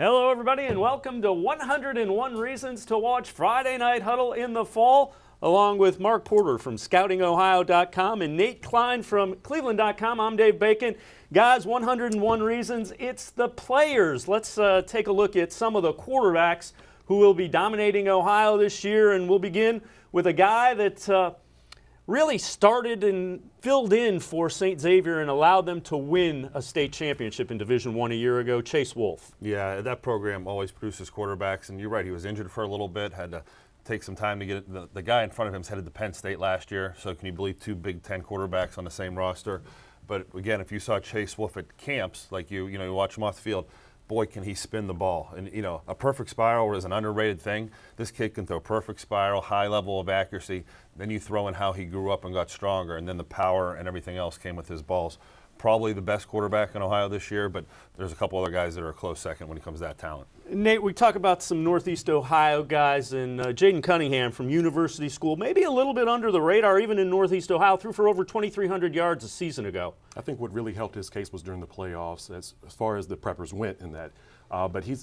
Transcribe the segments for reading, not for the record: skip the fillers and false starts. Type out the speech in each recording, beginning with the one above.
Hello, everybody, and welcome to 101 Reasons to Watch Friday Night Huddle in the Fall, along with Mark Porter from ScoutingOhio.com and Nate Klein from cleveland.com. I'm Dave Bacon. Guys, 101 Reasons, it's the players. Let's take a look at some of the quarterbacks who will be dominating Ohio this year, and we'll begin with a guy that really started and filled in for St. Xavier and allowed them to win a state championship in Division I a year ago, Chase Wolf. Yeah, that program always produces quarterbacks, and you're right, he was injured for a little bit, had to take some time to get it. The guy in front of him is headed to Penn State last year, so can you believe two Big Ten quarterbacks on the same roster? But again, if you saw Chase Wolf at camps, like you watch him off the field, boy, can he spin the ball. And, a perfect spiral is an underrated thing. This kid can throw perfect spiral, high level of accuracy. Then you throw in how he grew up and got stronger, and then the power and everything else came with his balls. Probably the best quarterback in Ohio this year, but there's a couple other guys that are a close second when it comes to that talent. Nate, we talk about some Northeast Ohio guys, and Jaden Cunningham from University School, maybe a little bit under the radar, even in Northeast Ohio, threw for over 2,300 yards a season ago. I think what really helped his case was during the playoffs, as far as the Preppers went in that. But he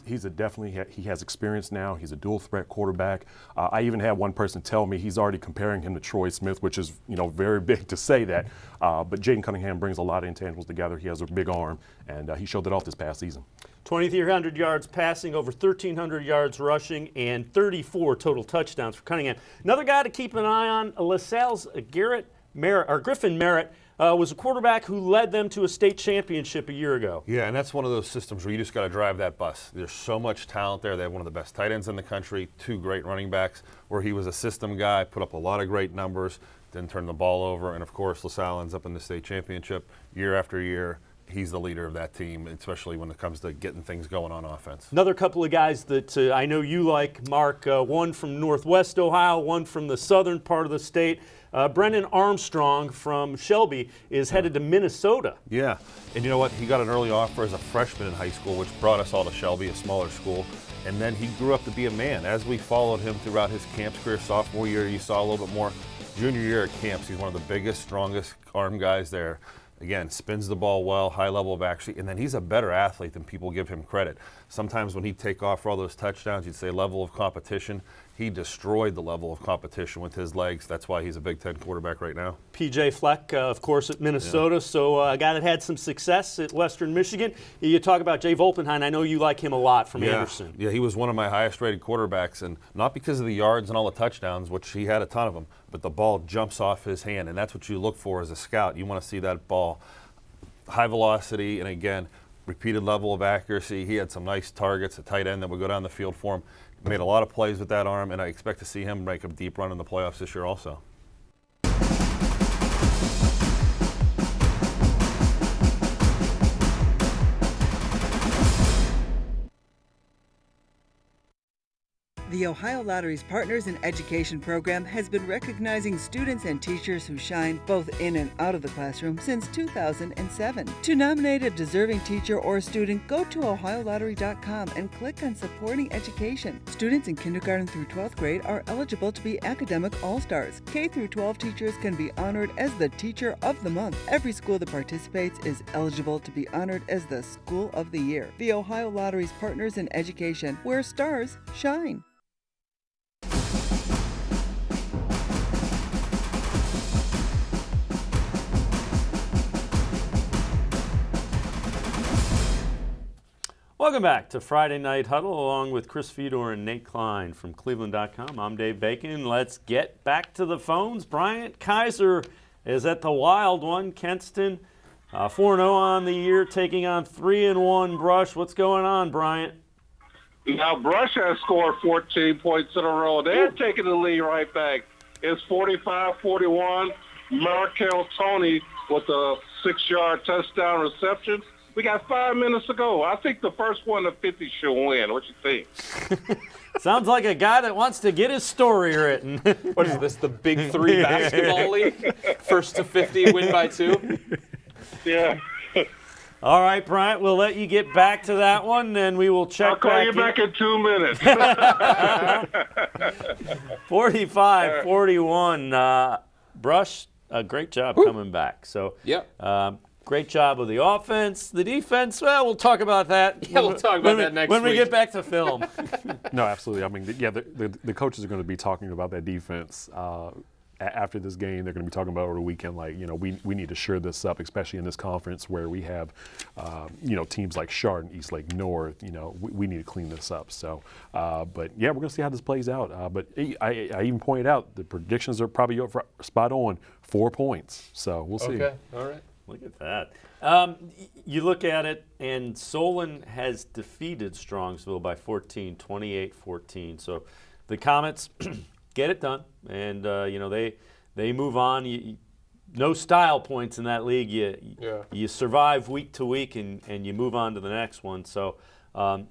has experience now. He's a dual threat quarterback. I even had one person tell me he's already comparing him to Troy Smith, which is very big to say that. But Jaden Cunningham brings a lot of intangibles together. He has a big arm, and he showed it off this past season. 2,300 yards passing, over 1,300 yards rushing, and 34 total touchdowns for Cunningham. Another guy to keep an eye on, LaSalle's Griffin Merritt. Was a quarterback who led them to a state championship a year ago. Yeah, and that's one of those systems where you just got to drive that bus. There's so much talent there. They have one of the best tight ends in the country, two great running backs, where he was a system guy, put up a lot of great numbers, didn't turn the ball over, and of course LaSalle ends up in the state championship year after year. He's the leader of that team, especially when it comes to getting things going on offense. Another couple of guys that I know you like, Mark, one from Northwest Ohio, one from the southern part of the state. Brennan Armstrong from Shelby is headed to Minnesota. Yeah, and you know what? He got an early offer as a freshman in high school, which brought us all to Shelby, a smaller school. And then he grew up to be a man. As we followed him throughout his camps career, sophomore year, you saw a little bit more. Junior year at camps, he's one of the biggest, strongest arm guys there. Again, spins the ball well, high level of accuracy, and then he's a better athlete than people give him credit. Sometimes when he'd take off for all those touchdowns, you'd say level of competition. He destroyed the level of competition with his legs. That's why he's a Big Ten quarterback right now. P.J. Fleck, of course, at Minnesota, yeah. So a guy that had some success at Western Michigan. You talk about Jay Volpenheim. I know you like him a lot from Anderson. Yeah, he was one of my highest rated quarterbacks, and not because of the yards and all the touchdowns, which he had a ton of them, but the ball jumps off his hand, and that's what you look for as a scout. You want to see that ball high velocity, and again, repeated level of accuracy. He had some nice targets, a tight end that would go down the field for him. Made a lot of plays with that arm, and I expect to see him make a deep run in the playoffs this year also. The Ohio Lottery's Partners in Education program has been recognizing students and teachers who shine both in and out of the classroom since 2007. To nominate a deserving teacher or student, go to OhioLottery.com and click on Supporting Education. Students in kindergarten through 12th grade are eligible to be academic all-stars. K through 12 teachers can be honored as the Teacher of the Month. Every school that participates is eligible to be honored as the School of the Year. The Ohio Lottery's Partners in Education, where stars shine. Welcome back to Friday Night Huddle, along with Chris Fedor and Nate Klein from cleveland.com. I'm Dave Bacon. Let's get back to the phones. Bryant Kaiser is at the Wild One. Kenston, 4-0 on the year, taking on 3-1 Brush. What's going on, Bryant? Now, Brush has scored 14 points in a row. They're taking the lead right back. It's 45-41. Markel Tony with a 6-yard touchdown reception. We got 5 minutes to go. I think the first one to 50 should win. What you think? Sounds like a guy that wants to get his story written. What is this, the Big Three basketball league? First to 50, win by 2? Yeah. All right, Bryant, we'll let you get back to that one, and we will check back. I'll call you back in 2 minutes. 45-41. Brush, a great job coming back. So, yep. Great job of the offense. The defense, well, we'll talk about that. Yeah, we'll talk about that next week. When we get back to film. No, absolutely. I mean, yeah, the coaches are going to be talking about that defense after this game. They're going to be talking about over the weekend, like, we need to shore this up, especially in this conference where we have, teams like Chardon, Eastlake North. We need to clean this up. So, but yeah, we're going to see how this plays out. But I even pointed out the predictions are probably spot on, 4 points. So we'll see. Okay, all right. Look at that. You look at it, and Solon has defeated Strongsville by 14, 28-14. So the Comets get it done, and they move on. No style points in that league. You survive week to week, and you move on to the next one. So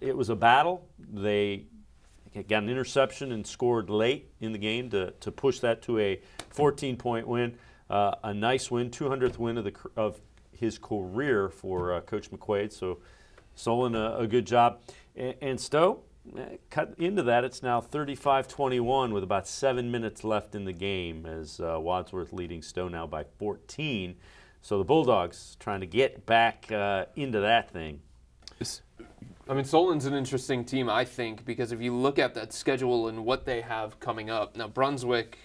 it was a battle. They got an interception and scored late in the game to push that to a 14-point win. A nice win, 200th win of his career for Coach McQuaid. So Solon, a good job. And Stowe, cut into that. It's now 35-21 with about 7 minutes left in the game as Wadsworth leading Stowe now by 14. So the Bulldogs trying to get back into that thing. I mean, Solon's an interesting team, I think, because if you look at that schedule and what they have coming up, now Brunswick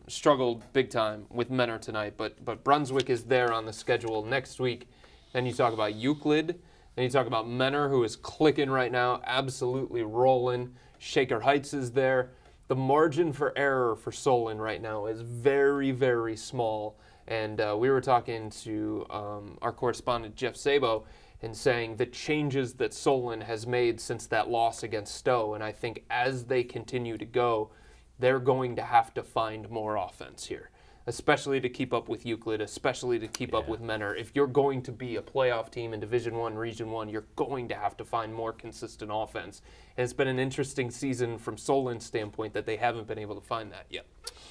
struggled big time with Menor tonight, but Brunswick is there on the schedule next week. Then you talk about Euclid, then you talk about Menor, who is clicking right now, absolutely rolling. Shaker Heights is there. The margin for error for Solon right now is very, very small. And we were talking to our correspondent, Jeff Sabo, and saying the changes that Solon has made since that loss against Stowe. And I think as they continue to go, they're going to have to find more offense here, especially to keep up with Euclid, especially to keep up with Menor. If you're going to be a playoff team in Division I, Region 1, you're going to have to find more consistent offense. And it's been an interesting season from Solon's standpoint that they haven't been able to find that yet.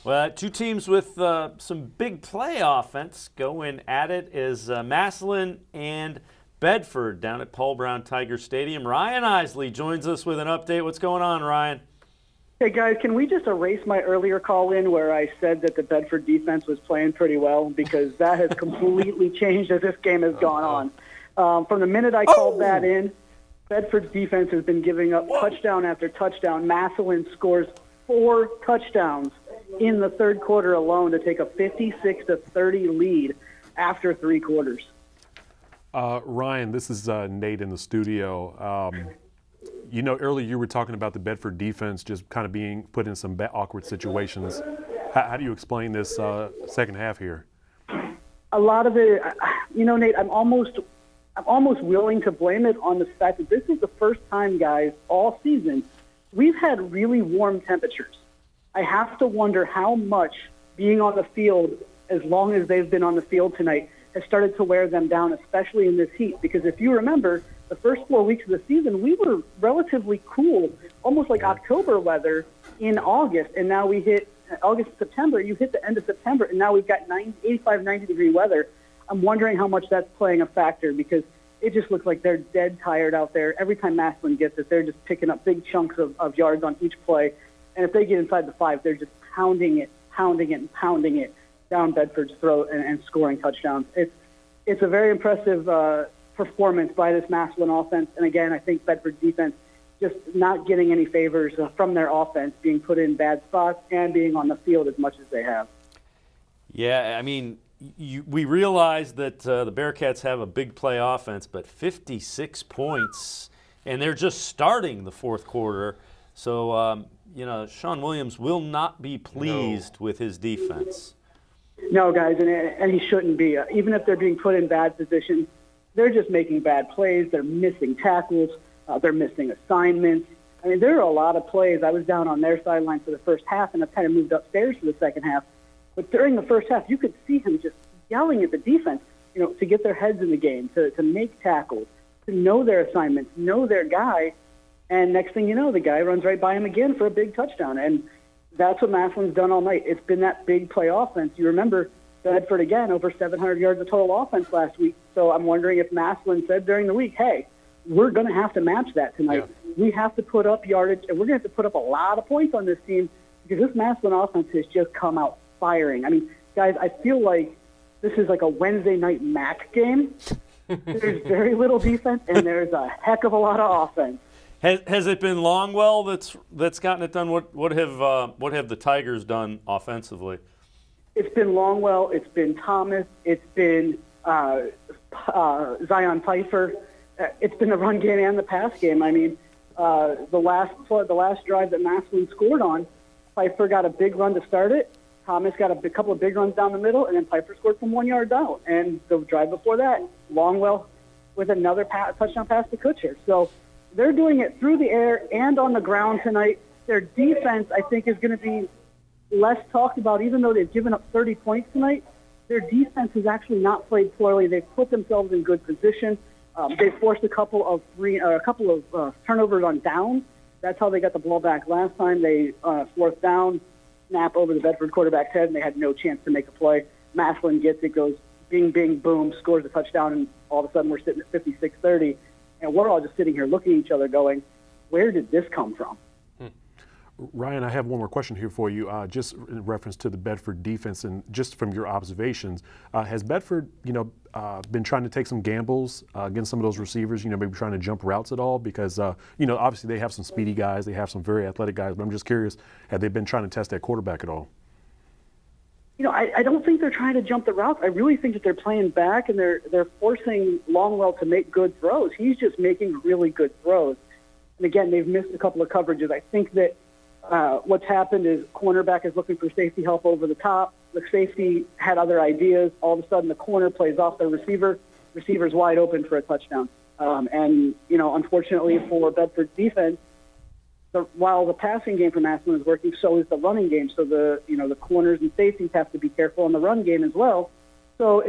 Well, two teams with some big play offense going at it is Massillon and Bedford down at Paul Brown Tiger Stadium. Ryan Isley joins us with an update. What's going on, Ryan? Hey, guys, can we just erase my earlier call-in where I said that the Bedford defense was playing pretty well, because that has completely changed as this game has gone on. From the minute I called that in, Bedford's defense has been giving up touchdown after touchdown. Massillon scores 4 touchdowns in the third quarter alone to take a 56-30 lead after 3 quarters. Ryan, this is Nate in the studio. Earlier you were talking about the Bedford defense just kind of being put in some awkward situations. How do you explain this second half here? A lot of it, Nate, I'm almost willing to blame it on the fact that this is the first time, guys, all season we've had really warm temperatures. I have to wonder how much being on the field, as long as they've been on the field tonight, has started to wear them down, especially in this heat. Because if you remember, the first 4 weeks of the season, we were relatively cool, almost like October weather in August. And now we hit August, September. You hit the end of September, and now we've got 85, 90-degree weather. I'm wondering how much that's playing a factor, because it just looks like they're dead tired out there. Every time Massillon gets it, they're just picking up big chunks of yards on each play. And if they get inside the 5, they're just pounding it down Bedford's throat and scoring touchdowns. It's a very impressive performance by this Massillon offense. And again, I think Bedford defense just not getting any favors from their offense, being put in bad spots and being on the field as much as they have. Yeah, I mean, we realize that the Bearcats have a big play offense, but 56 points, and they're just starting the fourth quarter. So, Sean Williams will not be pleased with his defense. No, guys, and he shouldn't be. Even if they're being put in bad positions, they're just making bad plays. They're missing tackles. They're missing assignments. I mean, there are a lot of plays. I was down on their sideline for the first half, and I've kind of moved upstairs for the second half. But during the first half, you could see him just yelling at the defense, to get their heads in the game, to make tackles, to know their assignments, know their guy. And next thing you know, the guy runs right by him again for a big touchdown. And that's what Massillon's done all night. It's been that big play offense. You remember Bedford, again, over 700 yards of total offense last week. So I'm wondering if Massillon said during the week, hey, we're going to have to match that tonight. Yeah. We have to put up yardage, and we're going to have to put up a lot of points on this team, because this Massillon offense has just come out firing. I mean, guys, I feel like this is like a Wednesday night MAC game. There's very little defense, and there's a heck of a lot of offense. Has it been Longwell that's gotten it done? What have the Tigers done offensively? It's been Longwell. It's been Thomas. It's been Zion Pfeiffer. It's been the run game and the pass game. I mean, the last drive that Massillon scored on, Pfeiffer got a big run to start it. Thomas got a couple of big runs down the middle, and then Pfeiffer scored from 1 yard out. And the drive before that, Longwell with another touchdown pass to Kutcher. So they're doing it through the air and on the ground tonight. Their defense, I think, is going to be less talked about, even though they've given up 30 points tonight. Their defense has actually not played poorly. They've put themselves in good position. They forced a couple of turnovers on downs. That's how they got the ball back last time. They fourth down, snap over the Bedford quarterback's head, and they had no chance to make a play. Massillon gets it, goes bing, bing, boom, scores a touchdown, and all of a sudden we're sitting at 56-30, and we're all just sitting here looking at each other going, where did this come from? Ryan, I have one more question here for you, just in reference to the Bedford defense, and just from your observations, has Bedford, been trying to take some gambles against some of those receivers, maybe trying to jump routes at all? Because, obviously they have some speedy guys, they have some very athletic guys, but I'm just curious, have they been trying to test that quarterback at all? I don't think they're trying to jump the routes. I really think that they're playing back, and they're forcing Longwell to make good throws. He's just making really good throws. And again, they've missed a couple of coverages. I think that what's happened is cornerback is looking for safety help over the top. The safety had other ideas. All of a sudden, the corner plays off the receiver. Receiver's wide open for a touchdown. Unfortunately for Bedford's defense, while the passing game for Massillon is working, so is the running game. So the corners and safeties have to be careful in the run game as well. So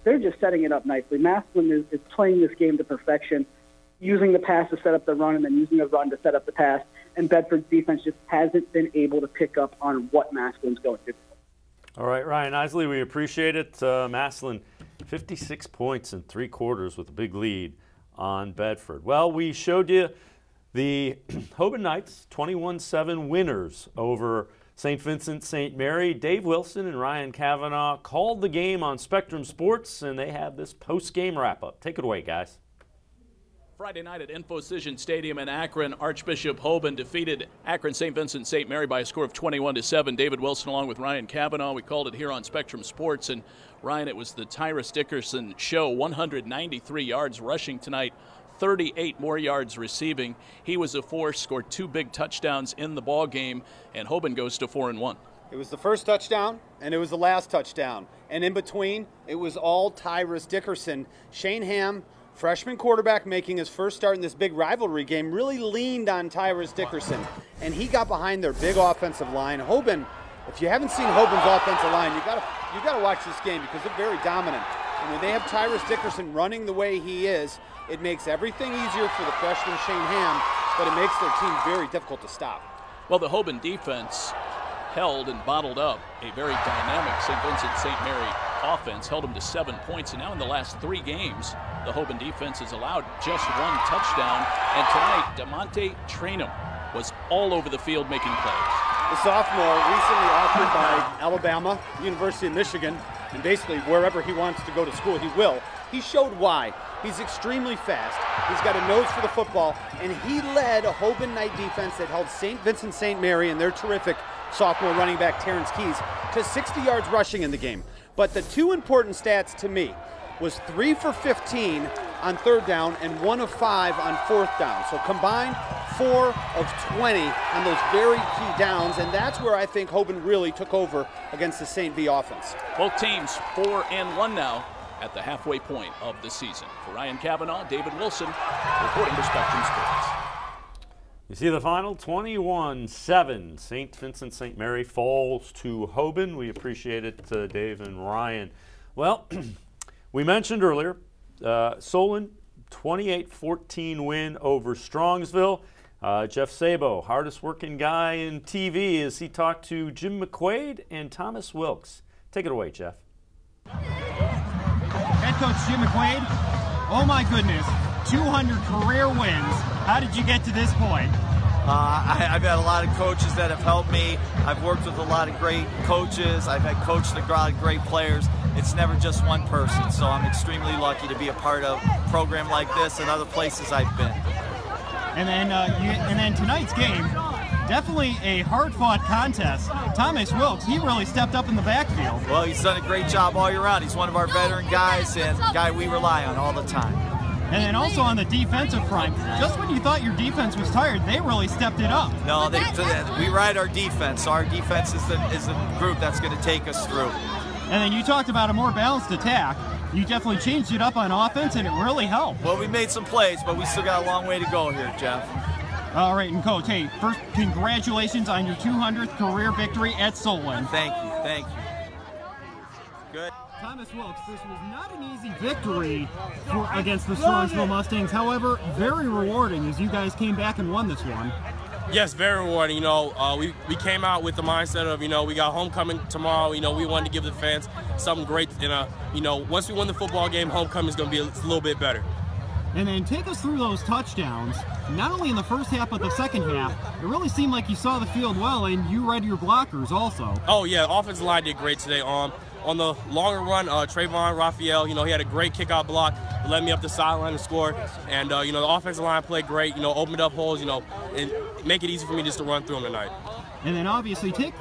they're just setting it up nicely. Massillon is playing this game to perfection, using the pass to set up the run and then using the run to set up the pass. And Bedford's defense just hasn't been able to pick up on what Massillon's going to do. All right, Ryan Isley, we appreciate it. Massillon, 56 points in 3 quarters with a big lead on Bedford. Well, we showed you the Hoban Knights 21-7 winners over St. Vincent St. Mary. Dave Wilson and Ryan Kavanaugh called the game on Spectrum Sports, and they have this post-game wrap-up. Take it away, guys. Friday night at Infocision Stadium in Akron, Archbishop Hoban defeated Akron St. Vincent St. Mary by a score of 21-7. David Wilson along with Ryan Kavanaugh. We called it here on Spectrum Sports. And Ryan, it was the Tyrus Dickerson show. 193 yards rushing tonight, 38 more yards receiving. He was a force, scored 2 big touchdowns in the ball game, and Hoban goes to 4-1. It was the first touchdown, and it was the last touchdown. And in between, it was all Tyrus Dickerson. Shane Ham, freshman quarterback making his first start in this big rivalry game, really leaned on Tyrus Dickerson, and he got behind their big offensive line. Hoban, if you haven't seen Hoban's offensive line, you gotta watch this game because they're very dominant. And when they have Tyrus Dickerson running the way he is, it makes everything easier for the freshman Shane Ham, but it makes their team very difficult to stop. Well, the Hoban defense held and bottled up a very dynamic St. Vincent St. Mary offense, held them to 7 points, and now in the last 3 games, the Hoban defense has allowed just 1 touchdown, and tonight, DeMonte Trainum was all over the field making plays. The sophomore, recently offered by Alabama, University of Michigan, and basically wherever he wants to go to school, he will. He showed why. He's extremely fast. He's got a nose for the football, and he led a Hoban Knight defense that held St. Vincent St. Mary and their terrific sophomore running back Terrence Keys to 60 yards rushing in the game. But the 2 important stats to me was 3 for 15 on 3rd down and 1 of 5 on 4th down. So combined 4 of 20 on those very key downs, and that's where I think Hoban really took over against the St. V offense. Both teams 4-1 now at the halfway point of the season. For Ryan Kavanaugh, David Wilson, reporting for Spectrum Sports. You see the final, 21-7. St. Vincent St. Mary falls to Hoban. We appreciate it, Dave and Ryan. Well, we mentioned earlier, Solon, 28-14 win over Strongsville. Jeff Sabo, hardest working guy in TV, as he talked to Jim McQuaid and Thomas Wilkes. Take it away, Jeff. Head coach Jim McQuaid, oh my goodness, 200 career wins. How did you get to this point? I've had a lot of coaches that have helped me. I've worked with a lot of great coaches. I've had coached a lot of great players. It's never just one person, so I'm extremely lucky to be a part of a program like this and other places I've been. And then tonight's game, definitely a hard-fought contest. Thomas Wilkes, he really stepped up in the backfield. Well, he's done a great job all year round. He's one of our veteran guys and a guy we rely on all the time. And then also on the defensive front, just when you thought your defense was tired, they really stepped it up. No, we ride our defense, so our defense is the group that's going to take us through. And then you talked about a more balanced attack. You definitely changed it up on offense, and it really helped. Well, we made some plays, but we still got a long way to go here, Jeff. All right, and Coach, hey, first, congratulations on your 200th career victory at Solon. Thank you, thank you. Good. Thomas Wilkes, this was not an easy victory against the Strongsville Mustangs. However, very rewarding as you guys came back and won this one. Yes, very rewarding. We came out with the mindset of, we got homecoming tomorrow. We wanted to give the fans something great. And, once we win the football game, homecoming is going to be a little bit better. And then take us through those touchdowns, not only in the first half but the second half. It really seemed like you saw the field well, and you read your blockers also. Oh, yeah, the offensive line did great today. On the longer run, Trayvon Raphael, he had a great kickout block, led me up the sideline and scored. And, the offensive line played great, opened up holes, and make it easy for me just to run through them tonight. And then obviously take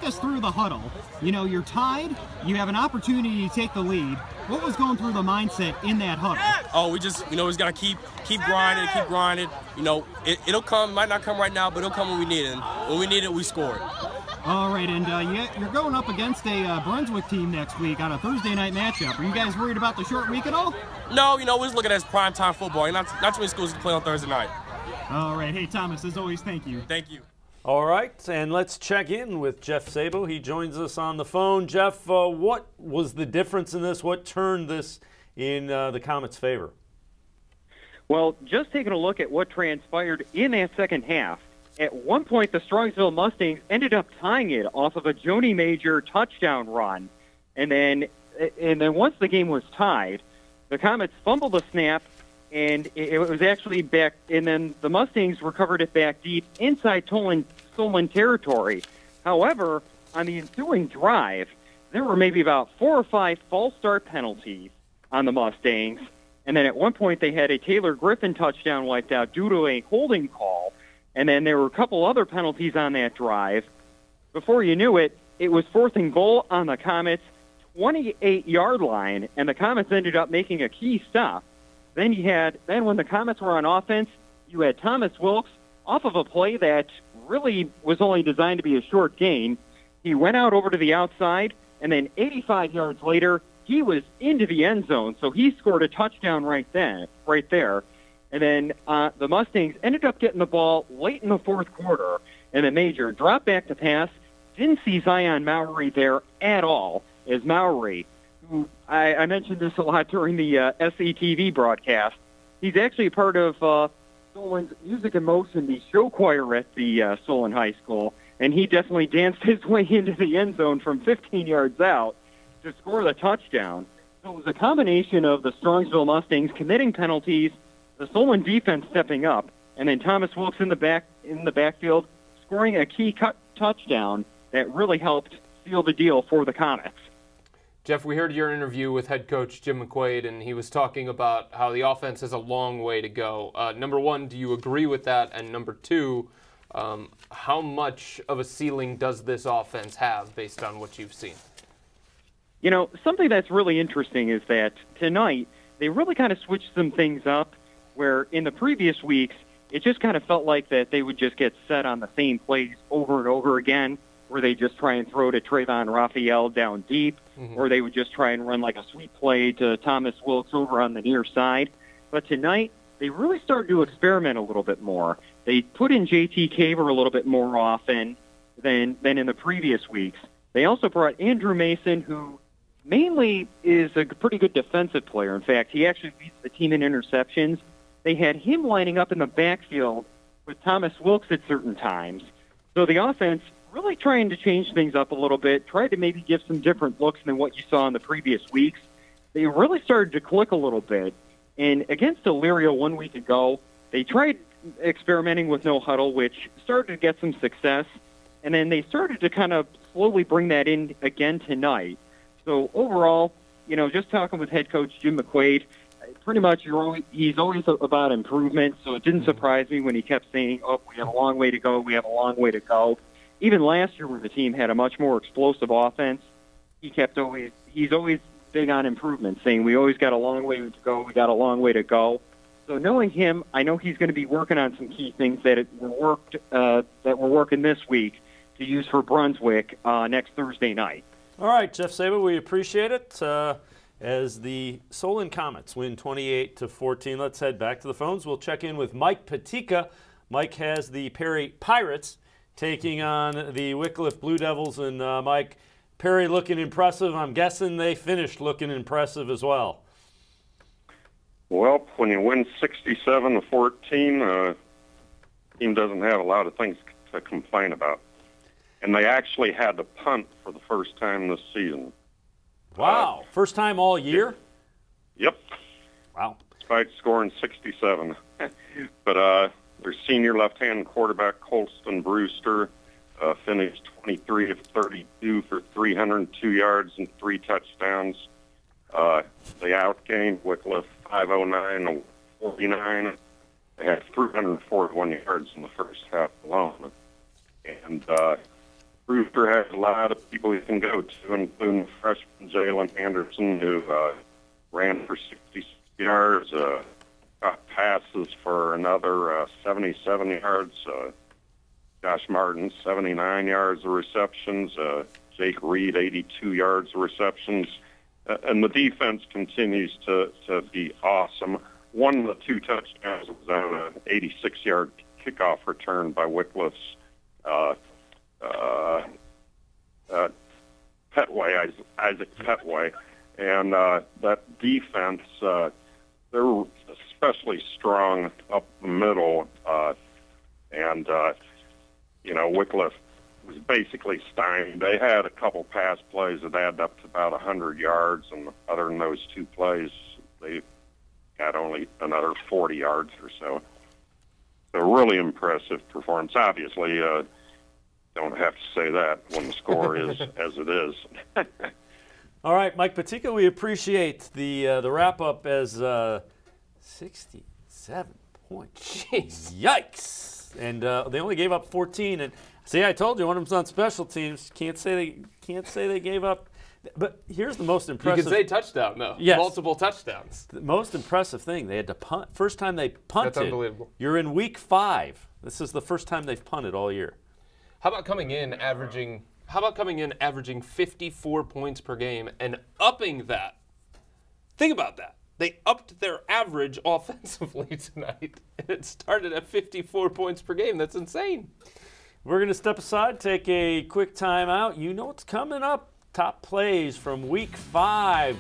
us through the huddle. You're tied, you have an opportunity to take the lead. What was going through the mindset in that huddle? Oh, we just, we just got to keep grinding. It'll come, might not come right now, but it'll come when we need it. And when we need it, we score it. All right, and you're going up against a Brunswick team next week on a Thursday night matchup. Are you guys worried about the short week at all? No, we're just looking at it as primetime football. Not too many schools can play on Thursday night. All right. Hey, Thomas, as always, thank you. Thank you. All right, and let's check in with Jeff Sabo. He joins us on the phone. Jeff, what was the difference in this? What turned this in the Comets' favor? Well, just taking a look at what transpired in that second half, at one point the Strongsville Mustangs ended up tying it off of a Joni Major touchdown run. And then once the game was tied, the Comets fumbled the snap, and it was actually back, and then the Mustangs recovered it back deep inside Solon territory. However, on the ensuing drive, there were maybe about 4 or 5 false start penalties on the Mustangs, and then at one point they had a Taylor Griffin touchdown wiped out due to a holding call, and then there were a couple other penalties on that drive. Before you knew it, it was 4th and goal on the Comets' 28-yard line, and the Comets ended up making a key stop. Then when the Comets were on offense, you had Thomas Wilkes off of a play that really was only designed to be a short gain. He went out over to the outside, and then 85 yards later, he was into the end zone. So he scored a touchdown right there. And then the Mustangs ended up getting the ball late in the fourth quarter, and the Major dropped back to pass. Didn't see Zion Mowry there at all, as Mowry, who I mentioned this a lot during the SETV broadcast. He's actually part of Solon's Music and Motion, the show choir at the Solon High School, and he definitely danced his way into the end zone from 15 yards out to score the touchdown. So it was a combination of the Strongsville Mustangs committing penalties, the Solon defense stepping up, and then Thomas Wilkes in the backfield scoring a key touchdown that really helped seal the deal for the Comets. Jeff, we heard your interview with head coach Jim McQuaid, and he was talking about how the offense has a long way to go. Number one, do you agree with that? And number two, how much of a ceiling does this offense have based on what you've seen? Something that's really interesting is that tonight they really kind of switched some things up, where in the previous weeks it just kind of felt like that they would just get set on the same plays over and over again, where they just try and throw to Trayvon Raphael down deep, or they would just try and run like a sweep play to Thomas Wilkes over on the near side. But tonight, they really started to experiment a little bit more. They put in J.T. Caver a little bit more often than in the previous weeks. They also brought Andrew Mason, who mainly is a pretty good defensive player. In fact, he actually leads the team in interceptions. They had him lining up in the backfield with Thomas Wilkes at certain times. So the offense really trying to change things up a little bit, tried to maybe give some different looks than what you saw in the previous weeks. They really started to click a little bit. And against Elyria 1 week ago, they tried experimenting with no huddle, which started to get some success, and then they started to kind of slowly bring that in again tonight. So overall, just talking with head coach Jim McQuaid, pretty much he's always about improvement, so it didn't surprise me when he kept saying, oh, we have a long way to go, we have a long way to go. Even last year where the team had a much more explosive offense, he's always big on improvement, saying we always got a long way to go, we got a long way to go. So knowing him, I know he's going to be working on some key things that we're working this week to use for Brunswick next Thursday night. All right, Jeff Saba, we appreciate it. As the Solon Comets win 28-14, let's head back to the phones. We'll check in with Mike Patika. Mike has the Perry Pirates taking on the Wycliffe Blue Devils. And Mike, Perry looking impressive. I'm guessing they finished looking impressive as well. Well, when you win 67-14, team doesn't have a lot of things to complain about. And they actually had to punt for the first time this season. Wow. First time all year? Yep. Wow. Despite scoring 67. But their senior left-hand quarterback, Colston Brewster, finished 23 of 32 for 302 yards and 3 touchdowns. They outgained Wycliffe 509-49. They had 341 yards in the first half alone. And Brewster has a lot of people he can go to, including freshman Jalen Anderson, who ran for 66 yards, got passes for another 77 yards. Josh Martin, 79 yards of receptions. Jake Reed, 82 yards of receptions. And the defense continues to be awesome. One of the 2 touchdowns was on an 86-yard kickoff return by Wycliffe's Isaac Petway. And that defense, they're especially strong up the middle. Wycliffe was basically stymied. They had a couple pass plays that added up to about 100 yards, and other than those 2 plays, they got only another 40 yards or so. A really impressive performance. Obviously, don't have to say that when the score is as it is. All right, Mike Patika, we appreciate the wrap-up as 67 points. Jeez. Yikes. And they only gave up 14. And see, I told you, one of them's on special teams. Can't say they gave up. But here's the most impressive. You can say touchdown, though. Yes. Multiple touchdowns. The most impressive thing, they had to punt. First time they punted. That's unbelievable. You're in week 5. This is the first time they've punted all year. How about coming in averaging 54 points per game and upping that? Think about that. They upped their average offensively tonight, and it started at 54 points per game. That's insane. We're going to step aside, take a quick timeout. You know what's coming up. Top plays from week 5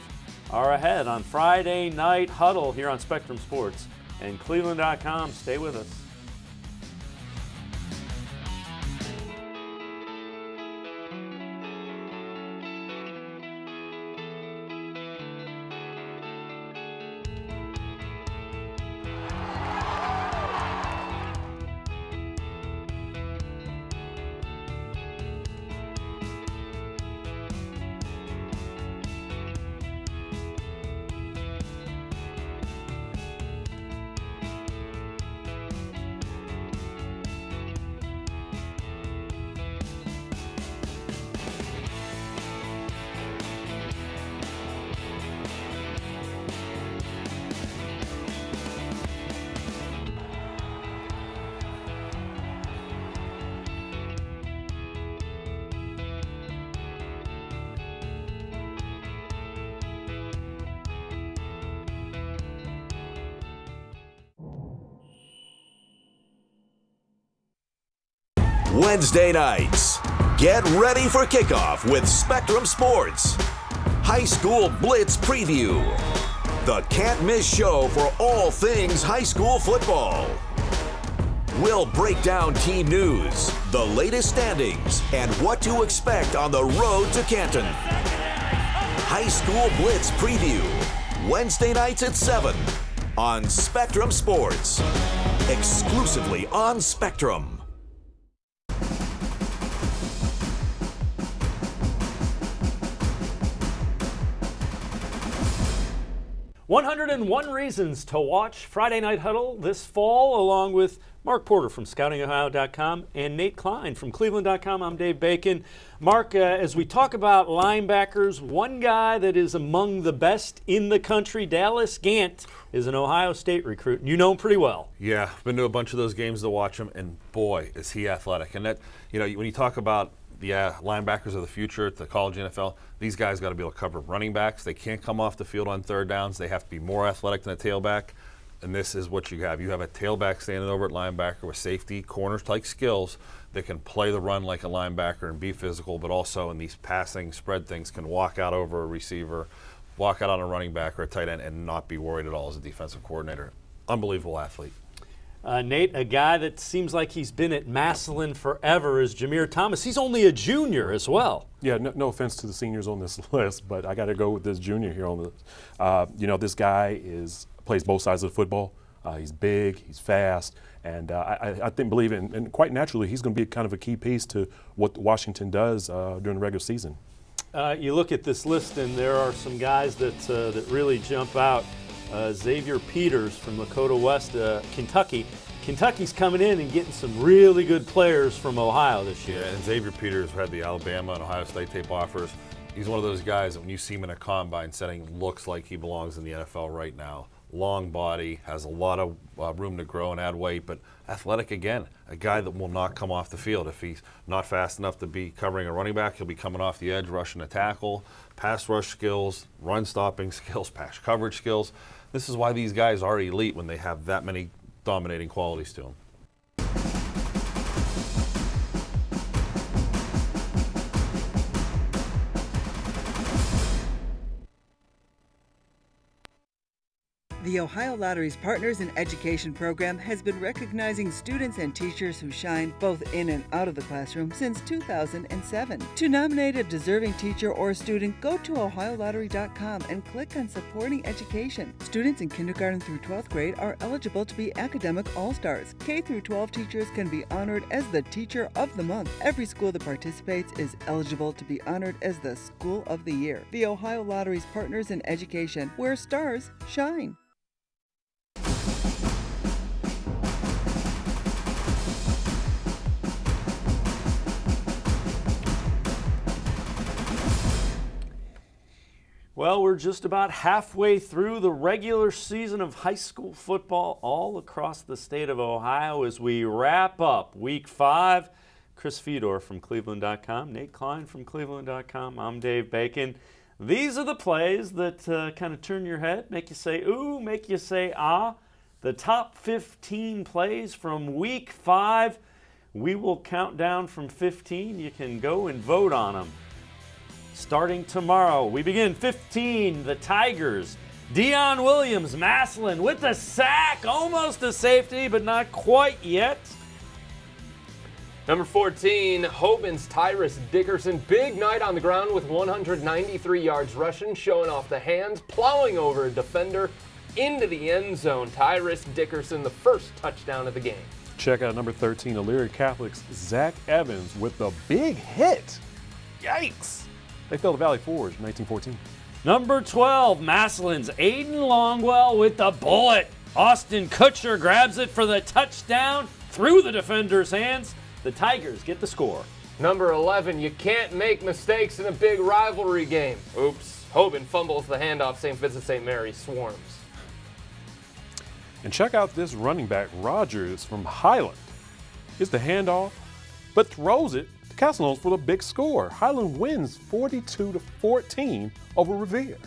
are ahead on Friday Night Huddle here on Spectrum Sports and cleveland.com. Stay with us. Wednesday nights, get ready for kickoff with Spectrum Sports. High School Blitz Preview. The can't-miss show for all things high school football. We'll break down team news, the latest standings, and what to expect on the road to Canton. High School Blitz Preview. Wednesday nights at 7 on Spectrum Sports. exclusively on Spectrum. 101 reasons to watch Friday Night Huddle this fall, along with Mark Porter from ScoutingOhio.com and Nate Klein from Cleveland.com. I'm Dave Bacon. Mark, as we talk about linebackers, one guy that is among the best in the country, Dallas Gant, is an Ohio State recruit. You know him pretty well. Yeah, I've been to a bunch of those games to watch him, and boy, is he athletic. And that, you know, when you talk about the linebackers of the future at the college NFL, these guys got to be able to cover running backs. They can't come off the field on third downs. They have to be more athletic than a tailback. And this is what you have. You have a tailback standing over at linebacker with safety, corners-type skills that can play the run like a linebacker and be physical, but also in these passing spread things can walk out over a receiver, walk out on a running back or a tight end and not be worried at all as a defensive coordinator. Unbelievable athlete. Nate, a guy that seems like he's been at Massillon forever is Jameer Thomas. He's only a junior as well. Yeah, no offense to the seniors on this list, but I got to go with this junior here on the. You know, this guy plays both sides of the football. He's big, he's fast, and I believe and quite naturally he's going to be kind of a key piece to what Washington does during the regular season. You look at this list, and there are some guys that really jump out. Xavier Peters from Lakota West, Kentucky. Kentucky's coming in and getting some really good players from Ohio this year. Yeah, and Xavier Peters had the Alabama and Ohio State tape offers. He's one of those guys that when you see him in a combine setting, looks like he belongs in the NFL right now. Long body, has a lot of room to grow and add weight, but athletic again. A guy that will not come off the field. If he's not fast enough to be covering a running back, he'll be coming off the edge, rushing a tackle, pass rush skills, run stopping skills, pass coverage skills. This is why these guys are elite when they have that many dominating qualities to them. The Ohio Lottery's Partners in Education program has been recognizing students and teachers who shine both in and out of the classroom since 2007. To nominate a deserving teacher or student, go to OhioLottery.com and click on Supporting Education. Students in kindergarten through 12th grade are eligible to be academic all-stars. K through 12 teachers can be honored as the Teacher of the Month. Every school that participates is eligible to be honored as the School of the Year. The Ohio Lottery's Partners in Education, where stars shine. Well, we're just about halfway through the regular season of high school football all across the state of Ohio as we wrap up Week 5. Chris Fedor from Cleveland.com, Nate Klein from Cleveland.com, I'm Dave Bacon. These are the plays that kind of turn your head, make you say ooh, make you say ah. The top 15 plays from Week 5. We will count down from 15. You can go and vote on them. Starting tomorrow, we begin 15, the Tigers. Deion Williams, Massillon with the sack, almost a safety, but not quite yet. Number 14, Hoban's Tyrus Dickerson. Big night on the ground with 193 yards rushing, showing off the hands, plowing over a defender into the end zone. Tyrus Dickerson, the first touchdown of the game. Check out number 13, Elyria Catholic's Zach Evans with the big hit. Yikes! They fell to Valley Forge in 1914. Number 12, Massillon's Aiden Longwell with the bullet. Austin Kutcher grabs it for the touchdown through the defender's hands. The Tigers get the score. Number 11, you can't make mistakes in a big rivalry game. Oops. Hoban fumbles the handoff. St. Vincent St. Mary swarms. And check out this running back, Rogers from Highland. Gets the handoff, but throws it to Castellanos for the big score. Highland wins 42-14 over Revere.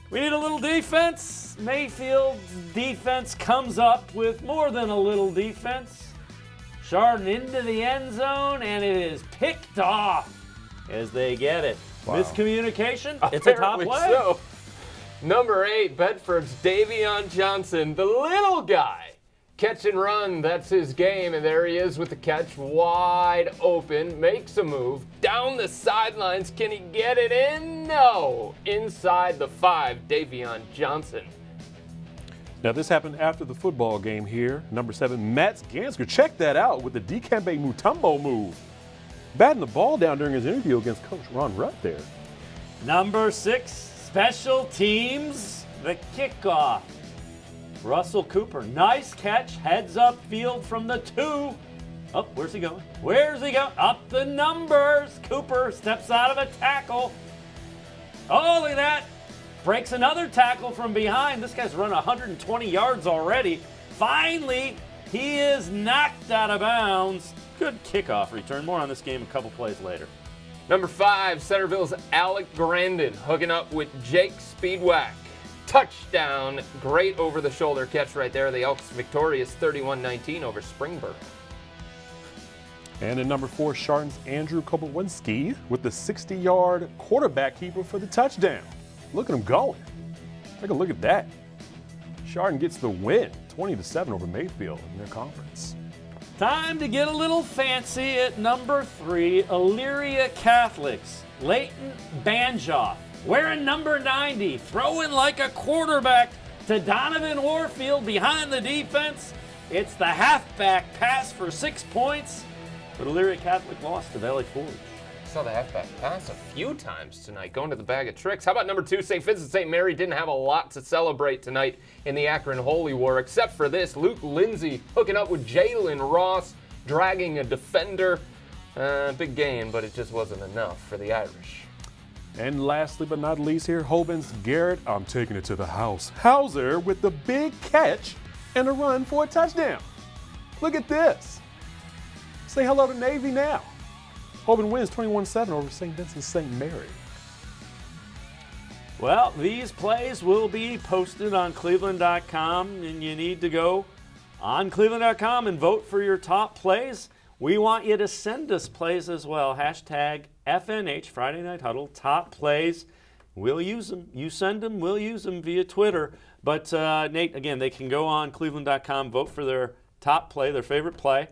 We need a little defense. Mayfield's defense comes up with more than a little defense. Chardon into the end zone, and it is picked off as they get it. Wow. Miscommunication, it's a top play. So. Number 8, Bedford's Davion Johnson, the little guy. Catch and run, that's his game, and there he is with the catch, wide open, makes a move, down the sidelines, can he get it in? No! Inside the 5, Davion Johnson. Now, this happened after the football game here. Number 7, Matt Gansker. Check that out with the Dikembe Mutombo move. Batting the ball down during his interview against Coach Ron Rutt there. Number 6, special teams, the kickoff. Russell Cooper, nice catch, heads up field from the 2. Oh, where's he going? Where's he going? Up the numbers. Cooper steps out of a tackle. Oh, look at that. Breaks another tackle from behind. This guy's run 120 yards already. Finally, he is knocked out of bounds. Good kickoff return. More on this game a couple plays later. Number 5, Centerville's Alec Grandin hooking up with Jake Speedwack. Touchdown. Great over-the-shoulder catch right there. The Elks victorious 31-19 over Springburg. And in number 4, Chardon's Andrew Kobowinski with the 60-yard quarterback keeper for the touchdown. Look at him going. Take a look at that. Chardon gets the win, 20-7 over Mayfield in their conference. Time to get a little fancy at number 3, Elyria Catholics. Leighton Banjoff, wearing number 90, throwing like a quarterback to Donovan Warfield behind the defense. It's the halfback pass for 6 points, but Elyria Catholic lost to Valley Forge. Saw the halfback pass a few times tonight, going to the bag of tricks. How about number 2, St. Vincent St. Mary didn't have a lot to celebrate tonight in the Akron Holy War, except for this. Luke Lindsay hooking up with Jalen Ross, dragging a defender. Big gain, but it just wasn't enough for the Irish. And lastly but not least here, Hoban's Garrett, I'm taking it to the house. Hauser with the big catch and a run for a touchdown. Look at this. Say hello to Navy now. Hoban wins 21-7 over St. Vincent St. Mary. Well, these plays will be posted on cleveland.com, and you need to go on cleveland.com and vote for your top plays. We want you to send us plays as well. Hashtag FNH, Friday Night Huddle, top plays. We'll use them. You send them, we'll use them via Twitter. But, Nate, again, they can go on cleveland.com, vote for their top play, their favorite play.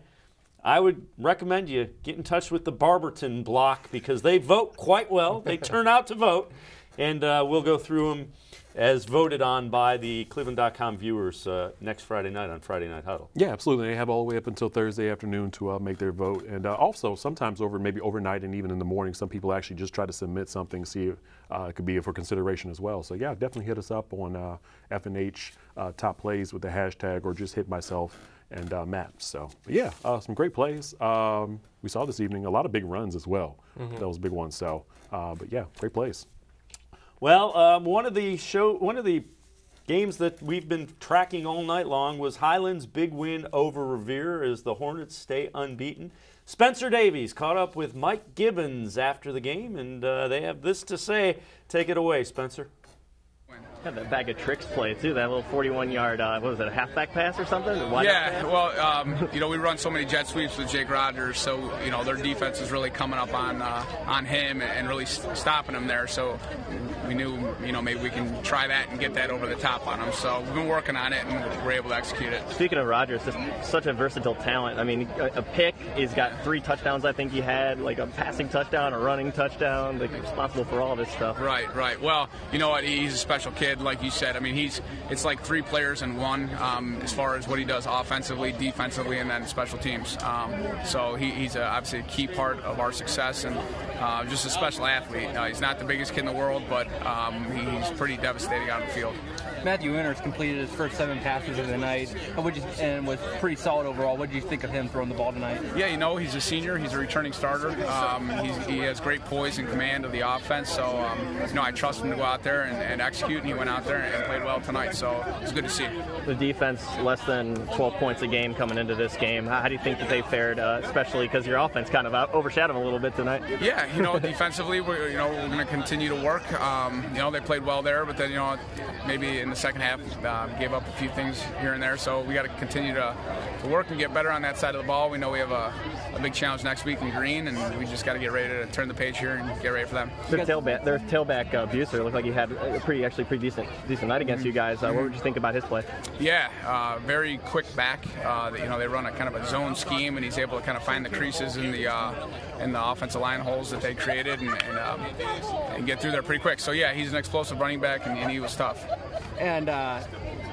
I would recommend you get in touch with the Barberton block because they vote quite well. They turn out to vote, and we'll go through them as voted on by the Cleveland.com viewers next Friday night on Friday Night Huddle. Yeah, absolutely. They have all the way up until Thursday afternoon to make their vote. And also, sometimes maybe overnight and even in the morning, some people actually just try to submit something, see if it could be for consideration as well. So, yeah, definitely hit us up on FNH top plays with the hashtag or just hit myself and Matt. So, yeah, some great plays. We saw this evening a lot of big runs as well. That was a big one. So, but yeah, great plays. Well, one of the games that we've been tracking all night long was Highland's big win over Revere as the Hornets stay unbeaten. Spencer Davies caught up with Mike Gibbons after the game, and they have this to say. Take it away, Spencer. Had that bag of tricks play too. That little 41-yard, what was it, a halfback pass or something? Yeah, well, we run so many jet sweeps with Jake Rogers, so their defense is really coming up on him and really stopping him there. So we knew, maybe we can try that and get that over the top on him. So we've been working on it and we're able to execute it. Speaking of Rogers, just such a versatile talent. I mean, a pick. He's got 3 touchdowns. I think he had like a passing touchdown, a running touchdown. Like responsible for all this stuff. Right. Well, you know what? He's a special kid. Like you said, I mean, it's like 3 players in one as far as what he does offensively, defensively, and then special teams. So he's obviously a key part of our success and just a special athlete. He's not the biggest kid in the world, but he's pretty devastating on the field. Matthew Winters completed his first 7 passes of the night and was pretty solid overall. What did you think of him throwing the ball tonight? Yeah, he's a senior. He's a returning starter. He has great poise and command of the offense. So, I trust him to go out there and execute, and he went out there and played well tonight. So it's good to see. The defense less than 12 points a game coming into this game. How do you think that they fared, especially because your offense kind of overshadowed them a little bit tonight? Yeah, defensively, we're going to continue to work. They played well there, but then, maybe in the second half gave up a few things here and there. So we got to continue to work and get better on that side of the ball. We know we have a big challenge next week in Green, and we just got to get ready to turn the page here and get ready for them. Their tailback Buser looked like he had a pretty decent night against you guys. What would you think about his play? Yeah, very quick back. They run a kind of a zone scheme, and he's able to kind of find the creases in the offensive line holes that they created and get through there pretty quick. So yeah, he's an explosive running back, and he was tough. And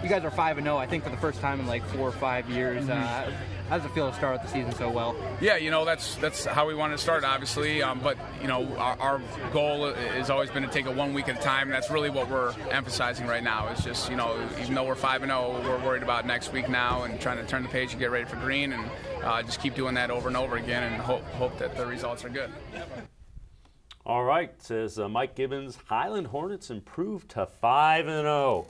You guys are 5-0, I think, for the first time in like 4 or 5 years. How does it feel to start out the season so well? Yeah, you know, that's how we wanted to start, obviously. But, you know, our goal has always been to take it 1 week at a time. And that's really what we're emphasizing right now. It's just, you know, even though we're 5-0, we're worried about next week now and trying to turn the page and get ready for green and just keep doing that over and over again and hope that the results are good. All right, says Mike Gibbons, Highland Hornets improved to 5-0.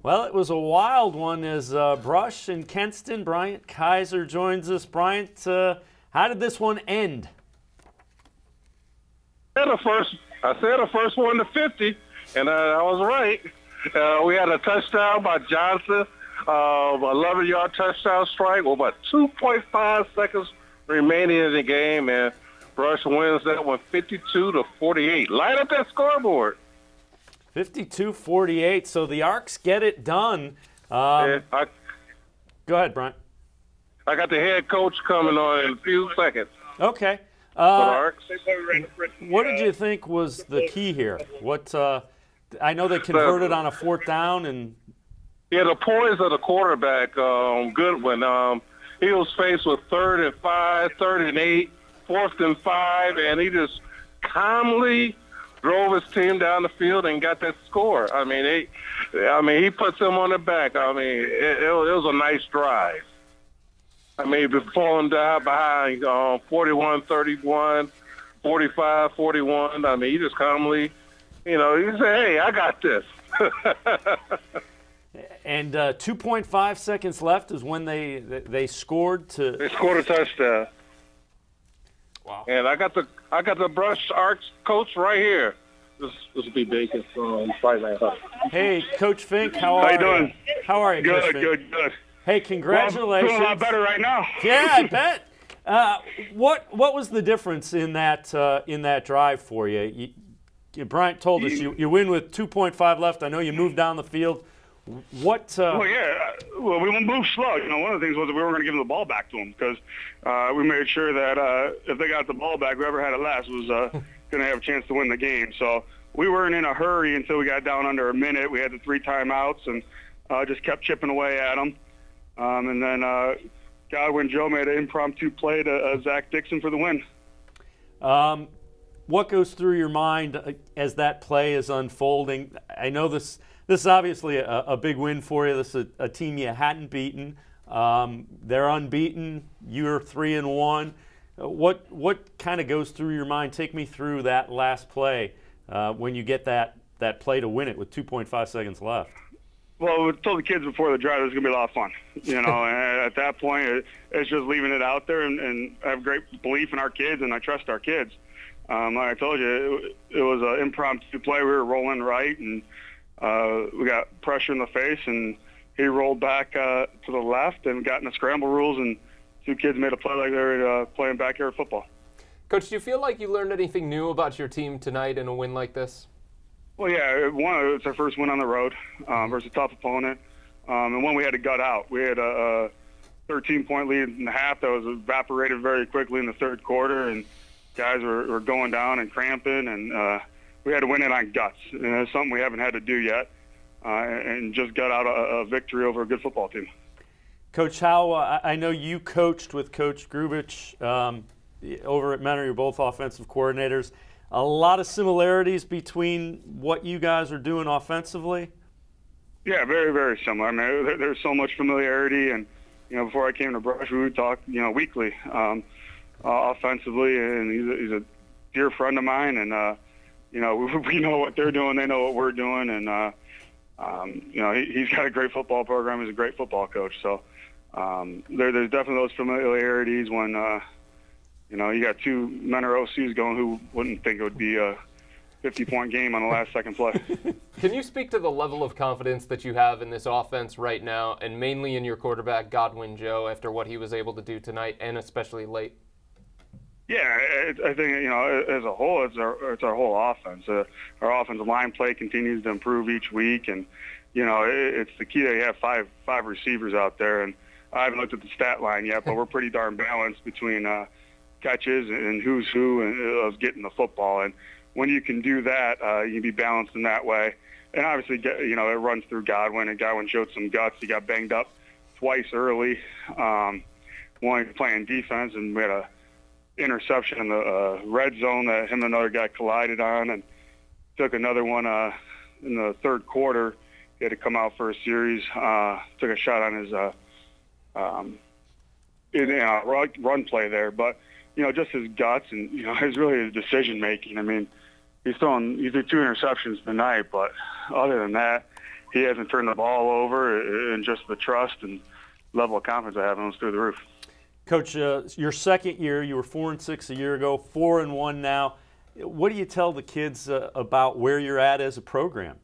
Well, it was a wild one as Brush and Kenston. Bryant Kaiser joins us. Bryant, how did this one end? I said the first one to 50, and I was right. We had a touchdown by Johnson, 11-yard touchdown strike with about 2.5 seconds remaining in the game, and Brush wins that one 52-48. Light up that scoreboard. 52-48, so the Arcs get it done. Go ahead, Brian. I got the head coach coming on in a few seconds. Okay. Arcs. What did you think was the key here? What I know they converted on a 4th down and. Yeah, the poise of the quarterback, Goodwin. He was faced with 3rd and 5, 3rd and 8, 4th and 5, and he just calmly drove his team down the field and got that score. I mean, he puts them on the back. I mean, it was a nice drive. I mean, falling down behind 41-31, 45-41. I mean, he just calmly, you know, he said, "Hey, I got this." And 2.5 seconds left is when they scored to. They scored a touchdown. Wow. And I got the Brush Arcs coach right here. This will be Bacon from Friday Night Huddle. Hey, Coach Fink, how are you doing? How are you, Good, Coach Fink? good. Hey, congratulations. Well, I'm feeling a lot better right now. Yeah, I bet. What was the difference in that drive for you? Bryant told us you win with 2.5 left. I know you moved down the field. What? Well, we moved slow. You know, one of the things was that we weren't going to give them the ball back to them because we made sure that if they got the ball back, whoever had it last was going to have a chance to win the game. So we weren't in a hurry until we got down under a minute. We had the 3 timeouts and just kept chipping away at them. And then Godwin Joe made an impromptu play to Zach Dixon for the win. What goes through your mind as that play is unfolding? I know this is obviously a big win for you. This is a team you hadn't beaten. They're unbeaten. You're 3-1. What kind of goes through your mind? Take me through that last play when you get that play to win it with 2.5 seconds left. Well, we told the kids before the drive it was going to be a lot of fun. You know, and at that point, it's just leaving it out there, and I have great belief in our kids, and I trust our kids. Like I told you, it was an impromptu play. We were rolling right, and we got pressure in the face, and he rolled back to the left and got in the scramble rules, and 2 kids made a play like they were playing backyard football. Coach, do you feel like you learned anything new about your team tonight in a win like this? Well, yeah, it's our first win on the road versus a tough opponent, and one we had to gut out. We had a 13-point lead in the half that was evaporated very quickly in the 3rd quarter, and guys were going down and cramping, and we had to win it on guts. And it's something we haven't had to do yet, and just gut out a victory over a good football team. Coach Howe, I know you coached with Coach Grubich over at Mentor. You're both offensive coordinators. A lot of similarities between what you guys are doing offensively? Yeah, very, very similar. I mean, there's so much familiarity, and, you know, before I came to Brush, we would talk, you know, weekly offensively, and he's a dear friend of mine, and, you know, we know what they're doing, they know what we're doing, and, you know, he's got a great football program, he's a great football coach, so there's definitely those familiarities when, you know, you got 2 Mentor OCs going who wouldn't think it would be a 50-point game on the last second play. Can you speak to the level of confidence that you have in this offense right now, and mainly in your quarterback, Godwin Joe, after what he was able to do tonight, and especially late? Yeah, I think, you know, as a whole, it's our whole offense. Our offensive line play continues to improve each week, and, you know, it's the key that you have five receivers out there, and I haven't looked at the stat line yet, but we're pretty darn balanced between catches and who's who and of getting the football. And when you can do that, you can be balanced in that way. And obviously, it runs through Godwin, and Godwin showed some guts. He got banged up twice early, one playing defense, and we had a interception in the red zone that him and another guy collided on, and took another one in the third quarter. He had to come out for a series, took a shot on his run play there. But, just his guts and, his decision making. I mean, he threw 2 interceptions tonight, but other than that, he hasn't turned the ball over, and just the trust and level of confidence I have in him is through the roof. Coach, your second year, you were 4-6 a year ago, 4-1 now. What do you tell the kids about where you're at as a program?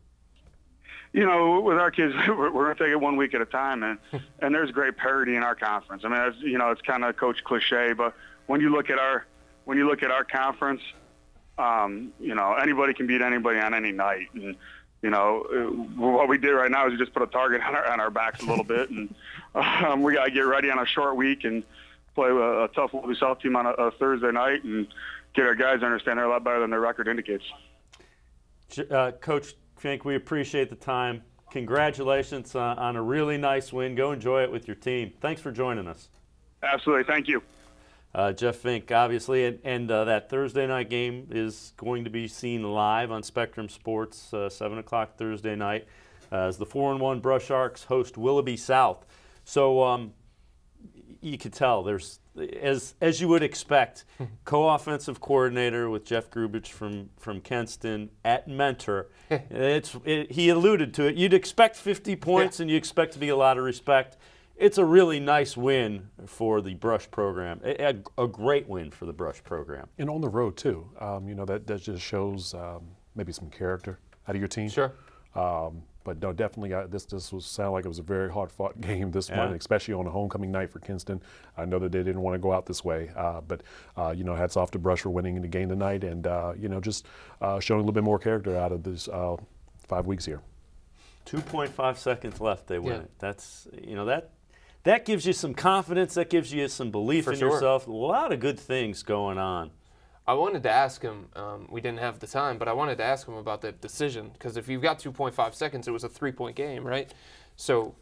With our kids, we're going to take it 1 week at a time, and there's great parity in our conference. I mean, it's kind of coach cliche, but when you look at our conference, anybody can beat anybody on any night. And what we did right now is we just put a target on our backs a little bit, and we got to get ready on a short week and play a tough Lobby South team on a Thursday night and get our guys to understand they're a lot better than their record indicates. Coach Fink, we appreciate the time. Congratulations on a really nice win. Go enjoy it with your team. Thanks for joining us. Absolutely. Thank you. Jeff Fink, obviously, and that Thursday night game is going to be seen live on Spectrum Sports, 7 o'clock Thursday night, as the 4-1 Brush Sharks host Willoughby South. So you could tell there's, as you would expect, co-offensive coordinator with Jeff Grubich from Kenston at Mentor. He alluded to it. You'd expect 50 points, and you expect to be a lot of respect. It's a really nice win for the Brush program, a great win for the Brush program. And on the road, too. That just shows maybe some character out of your team. Sure. But no, definitely, this sound like it was a very hard-fought game this morning, especially on a homecoming night for Kinston. I know that they didn't want to go out this way, but hats off to Brush for winning the game tonight, and just showing a little bit more character out of this 5 weeks here. 2.5 seconds left, they win it. That's that gives you some confidence. That gives you some belief in yourself. A lot of good things going on. I wanted to ask him, we didn't have the time, but I wanted to ask him about the decision, because if you've got 2.5 seconds, it was a 3-point game, right? So,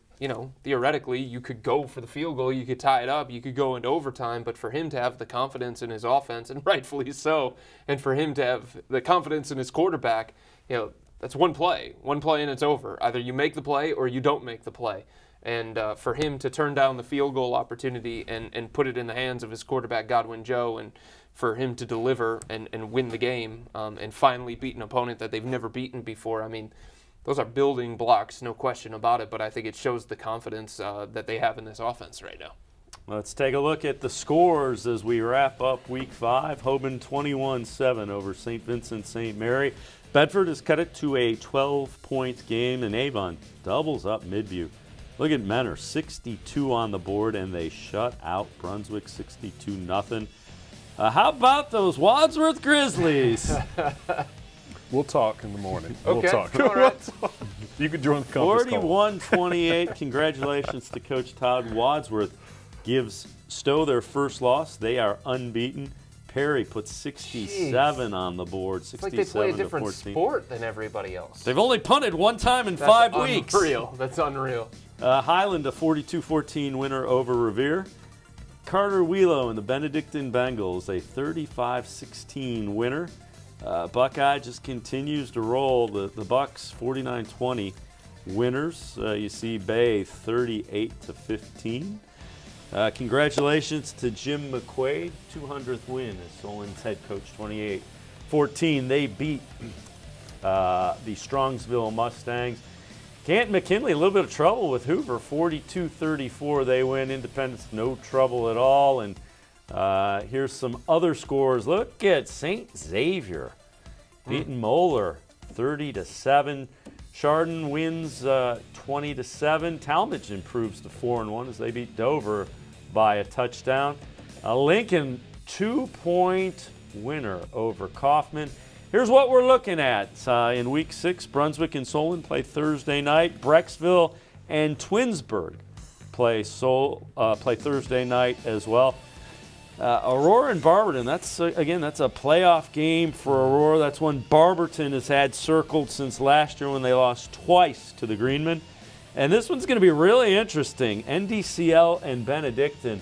theoretically, you could go for the field goal, you could tie it up, you could go into overtime, but for him to have the confidence in his offense, and rightfully so, and for him to have the confidence in his quarterback, that's one play and it's over. Either you make the play or you don't make the play. And for him to turn down the field goal opportunity and put it in the hands of his quarterback, Godwin Joe, and for him to deliver and win the game and finally beat an opponent that they've never beaten before, I mean, those are building blocks, no question about it, but I think it shows the confidence that they have in this offense right now. Let's take a look at the scores as we wrap up Week 5. Hoban 21-7 over St. Vincent St. Mary. Bedford has cut it to a 12-point game, and Avon doubles up Midview. Look at Mentor, 62 on the board, and they shut out Brunswick 62-0. How about those Wadsworth Grizzlies? We'll talk in the morning. Okay. We'll talk. All right. You can join the conference call. 41-28. Congratulations to Coach Todd. Wadsworth gives Stowe their first loss. They are unbeaten. Perry puts 67 on the board. 67 it's like they play a different 14. sport than everybody else. They've only punted one time in 5 weeks. That's unreal. Highland, a 42-14 winner over Revere. Carter Wheelo and the Benedictine Bengals, a 35-16 winner. Buckeye just continues to roll. The Bucks, 49-20 winners. You see Bay, 38-15. Congratulations to Jim McQuaid, 200th win as Solon's head coach, 28-14. They beat the Strongsville Mustangs. Canton McKinley, a little bit of trouble with Hoover, 42-34. They win. Independence, no trouble at all. And here's some other scores. Look at St. Xavier beating Moeller, 30-7. Chardon wins 20-7. Talmadge improves to 4-1 as they beat Dover by a touchdown. Lincoln, 2-point winner over Kaufman. Here's what we're looking at in Week 6. Brunswick and Solon play Thursday night. Brecksville and Twinsburg play Thursday night as well. Aurora and Barberton, again, that's a playoff game for Aurora. That's one Barberton has had circled since last year when they lost twice to the Greenmen. And this one's going to be really interesting. NDCL and Benedictine.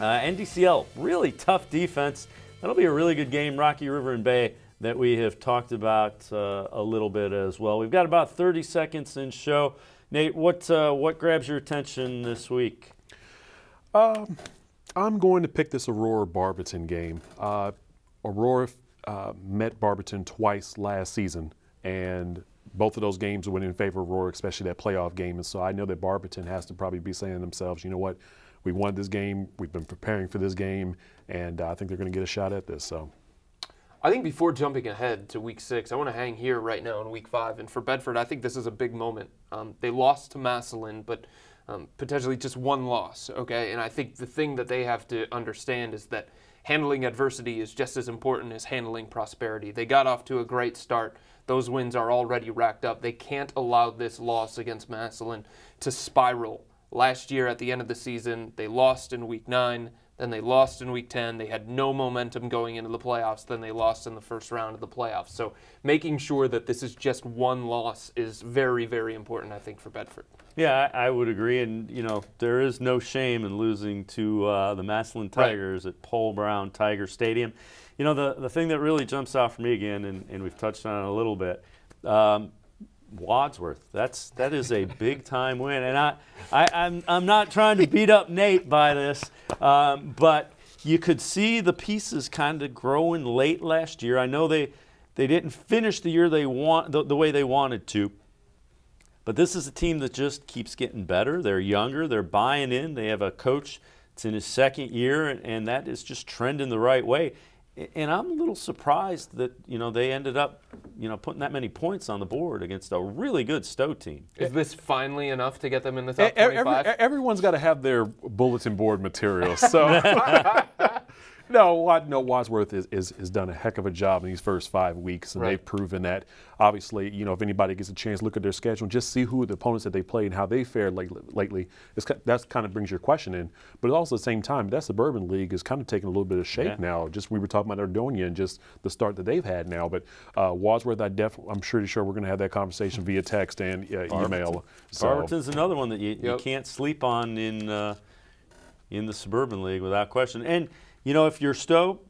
NDCL, really tough defense. That'll be a really good game. Rocky River and Bay that we have talked about a little bit as well. We've got about 30 seconds in show. Nate, what grabs your attention this week? I'm going to pick this Aurora-Barberton game. Aurora met Barberton twice last season, and both of those games went in favor of Aurora, especially that playoff game. And so I know that Barberton has to probably be saying to themselves, you know what, we won this game, we've been preparing for this game, and I think they're going to get a shot at this. So, I think before jumping ahead to Week 6, I want to hang here right now in Week 5. And for Bedford, I think this is a big moment. They lost to Massillon, but potentially just one loss, okay? And I think the thing that they have to understand is that handling adversity is just as important as handling prosperity. They got off to a great start. Those wins are already racked up. They can't allow this loss against Massillon to spiral. Last year at the end of the season, they lost in Week 9, then they lost in Week 10. They had no momentum going into the playoffs. Then they lost in the first round of the playoffs. So making sure that this is just one loss is very, very important, I think, for Bedford. Yeah, I would agree. And, you know, there is no shame in losing to the Massillon Tigers at Paul Brown Tiger Stadium. You know, the thing that really jumps out for me again, and we've touched on it a little bit, Wadsworth. That is a big time win, and I'm not trying to beat up Nate by this, but you could see the pieces kind of growing late last year. I know they didn't finish the year the way they wanted to, but this is a team that just keeps getting better. They're younger. They're buying in. They have a coach that's in his second year, and that is just trending the right way. And I'm a little surprised that, you know, they ended up, you know, putting that many points on the board against a really good Stowe team. Is this finally enough to get them in the top 25? Everyone's got to have their bulletin board material. So, no, Wadsworth has done a heck of a job in these first 5 weeks, and they've proven that. Obviously, you know, if anybody gets a chance, look at their schedule and just see who the opponents that they played and how they fared lately. That kind of brings your question in. But also at the same time, that Suburban League is kind of taking a little bit of shape now. Just we were talking about Ardonia and just the start that they've had now. But Wadsworth, I'm pretty sure we're going to have that conversation via text and email. So. Barberton's another one that you can't sleep on in the Suburban League without question. And you know, if you're Stowe,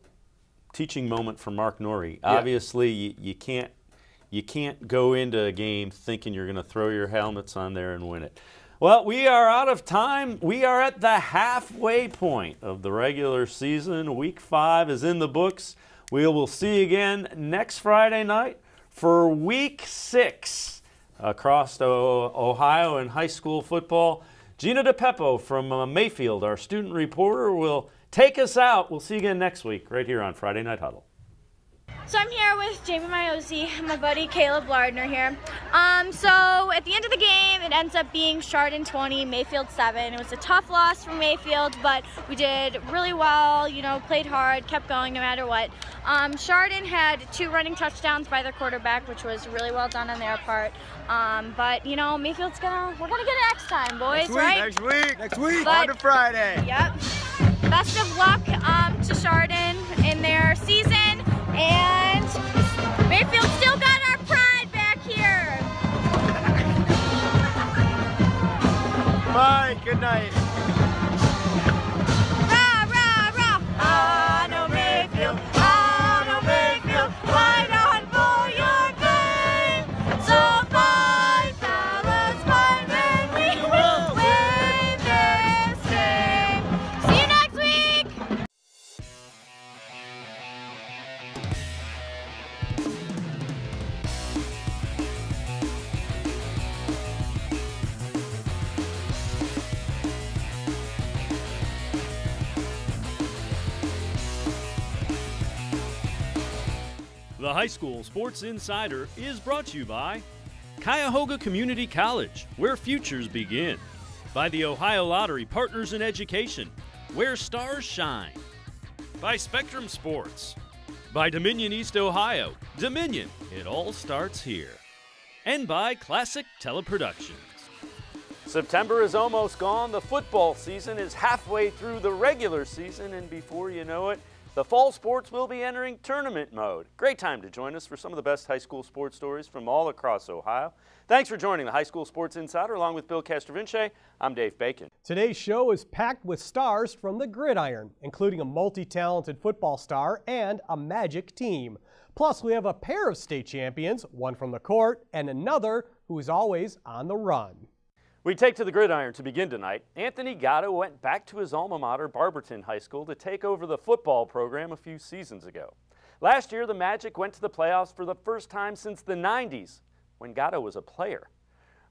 teaching moment for Mark Norrie. Obviously, you can't go into a game thinking you're going to throw your helmets on there and win it. Well, we are out of time. We are at the halfway point of the regular season. Week 5 is in the books. We will see you again next Friday night for Week 6 across Ohio in high school football. Gina DePeppo from Mayfield, our student reporter, will take us out. We'll see you again next week right here on Friday Night Huddle. So I'm here with Jamie Maiozzi and my buddy Caleb Lardner here. So at the end of the game, it ends up being Chardon 20, Mayfield 7. It was a tough loss for Mayfield, but we did really well, you know, played hard, kept going no matter what. Chardon had 2 running touchdowns by their quarterback, which was really well done on their part. But, you know, Mayfield's we're gonna get it next time, boys, right? Next week, on to Friday. Yep. Best of luck to Chardon in their season. And Mayfield still got our pride back here. Bye, good night. Rah, rah, rah. I know Mayfield, fight on for your game. So fight, fellas, fight, and we will win this game. See you next week. The High School Sports Insider is brought to you by Cuyahoga Community College, where futures begin. By the Ohio Lottery Partners in Education, where stars shine. By Spectrum Sports. By Dominion East Ohio. Dominion, it all starts here. And by Classic Teleproductions. September is almost gone. The football season is halfway through the regular season, and before you know it, the fall sports will be entering tournament mode. Great time to join us for some of the best high school sports stories from all across Ohio. Thanks for joining the High School Sports Insider along with Bill Castrovince. I'm Dave Bacon. Today's show is packed with stars from the gridiron, including a multi-talented football star and a magic team. Plus, we have a pair of state champions, one from the court and another who is always on the run. We take to the gridiron to begin tonight. Anthony Gatto went back to his alma mater, Barberton High School, to take over the football program a few seasons ago. Last year, the Magic went to the playoffs for the first time since the 90s, when Gatto was a player.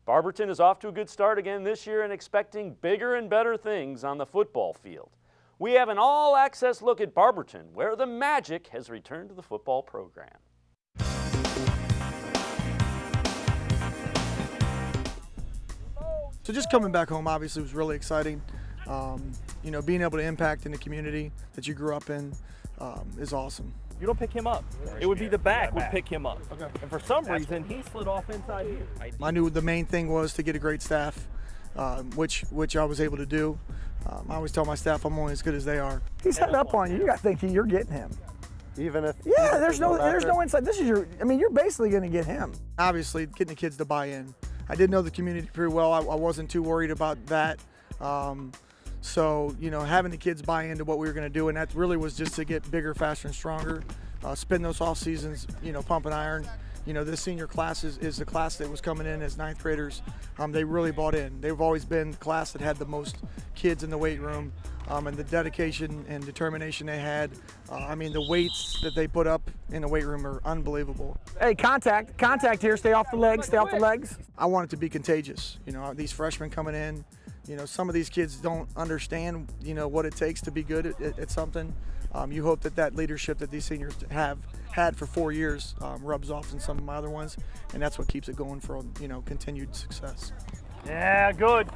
Barberton is off to a good start again this year and expecting bigger and better things on the football field. We have an all-access look at Barberton, where the Magic has returned to the football program. So just coming back home obviously was really exciting. You know, being able to impact in the community that you grew up in is awesome. You don't pick him up. It would be the back would pick him up. Okay. And for some reason, he slid off inside here. I knew the main thing was to get a great staff, which I was able to do. I always tell my staff I'm only as good as they are. He's heading up on you. You got to think you're getting him. Even if there's no inside. This is your. I mean, you're basically going to get him. Obviously, getting the kids to buy in. I did know the community pretty well. I wasn't too worried about that. So, you know, having the kids buy into what we were going to do, and that really was just to get bigger, faster, and stronger. Spend those off seasons, you know, pumping iron. You know, this senior class is the class that was coming in as 9th graders. They really bought in. They've always been the class that had the most kids in the weight room, and the dedication and determination they had. I mean, the weights that they put up in the weight room are unbelievable. Hey, contact here. Stay off the legs. Stay off the legs. I want it to be contagious. You know, these freshmen coming in, you know, some of these kids don't understand, you know, what it takes to be good at something. You hope that leadership that these seniors have had for 4 years rubs off in some of my other ones, and that's what keeps it going for, you know, continued success. Yeah, good.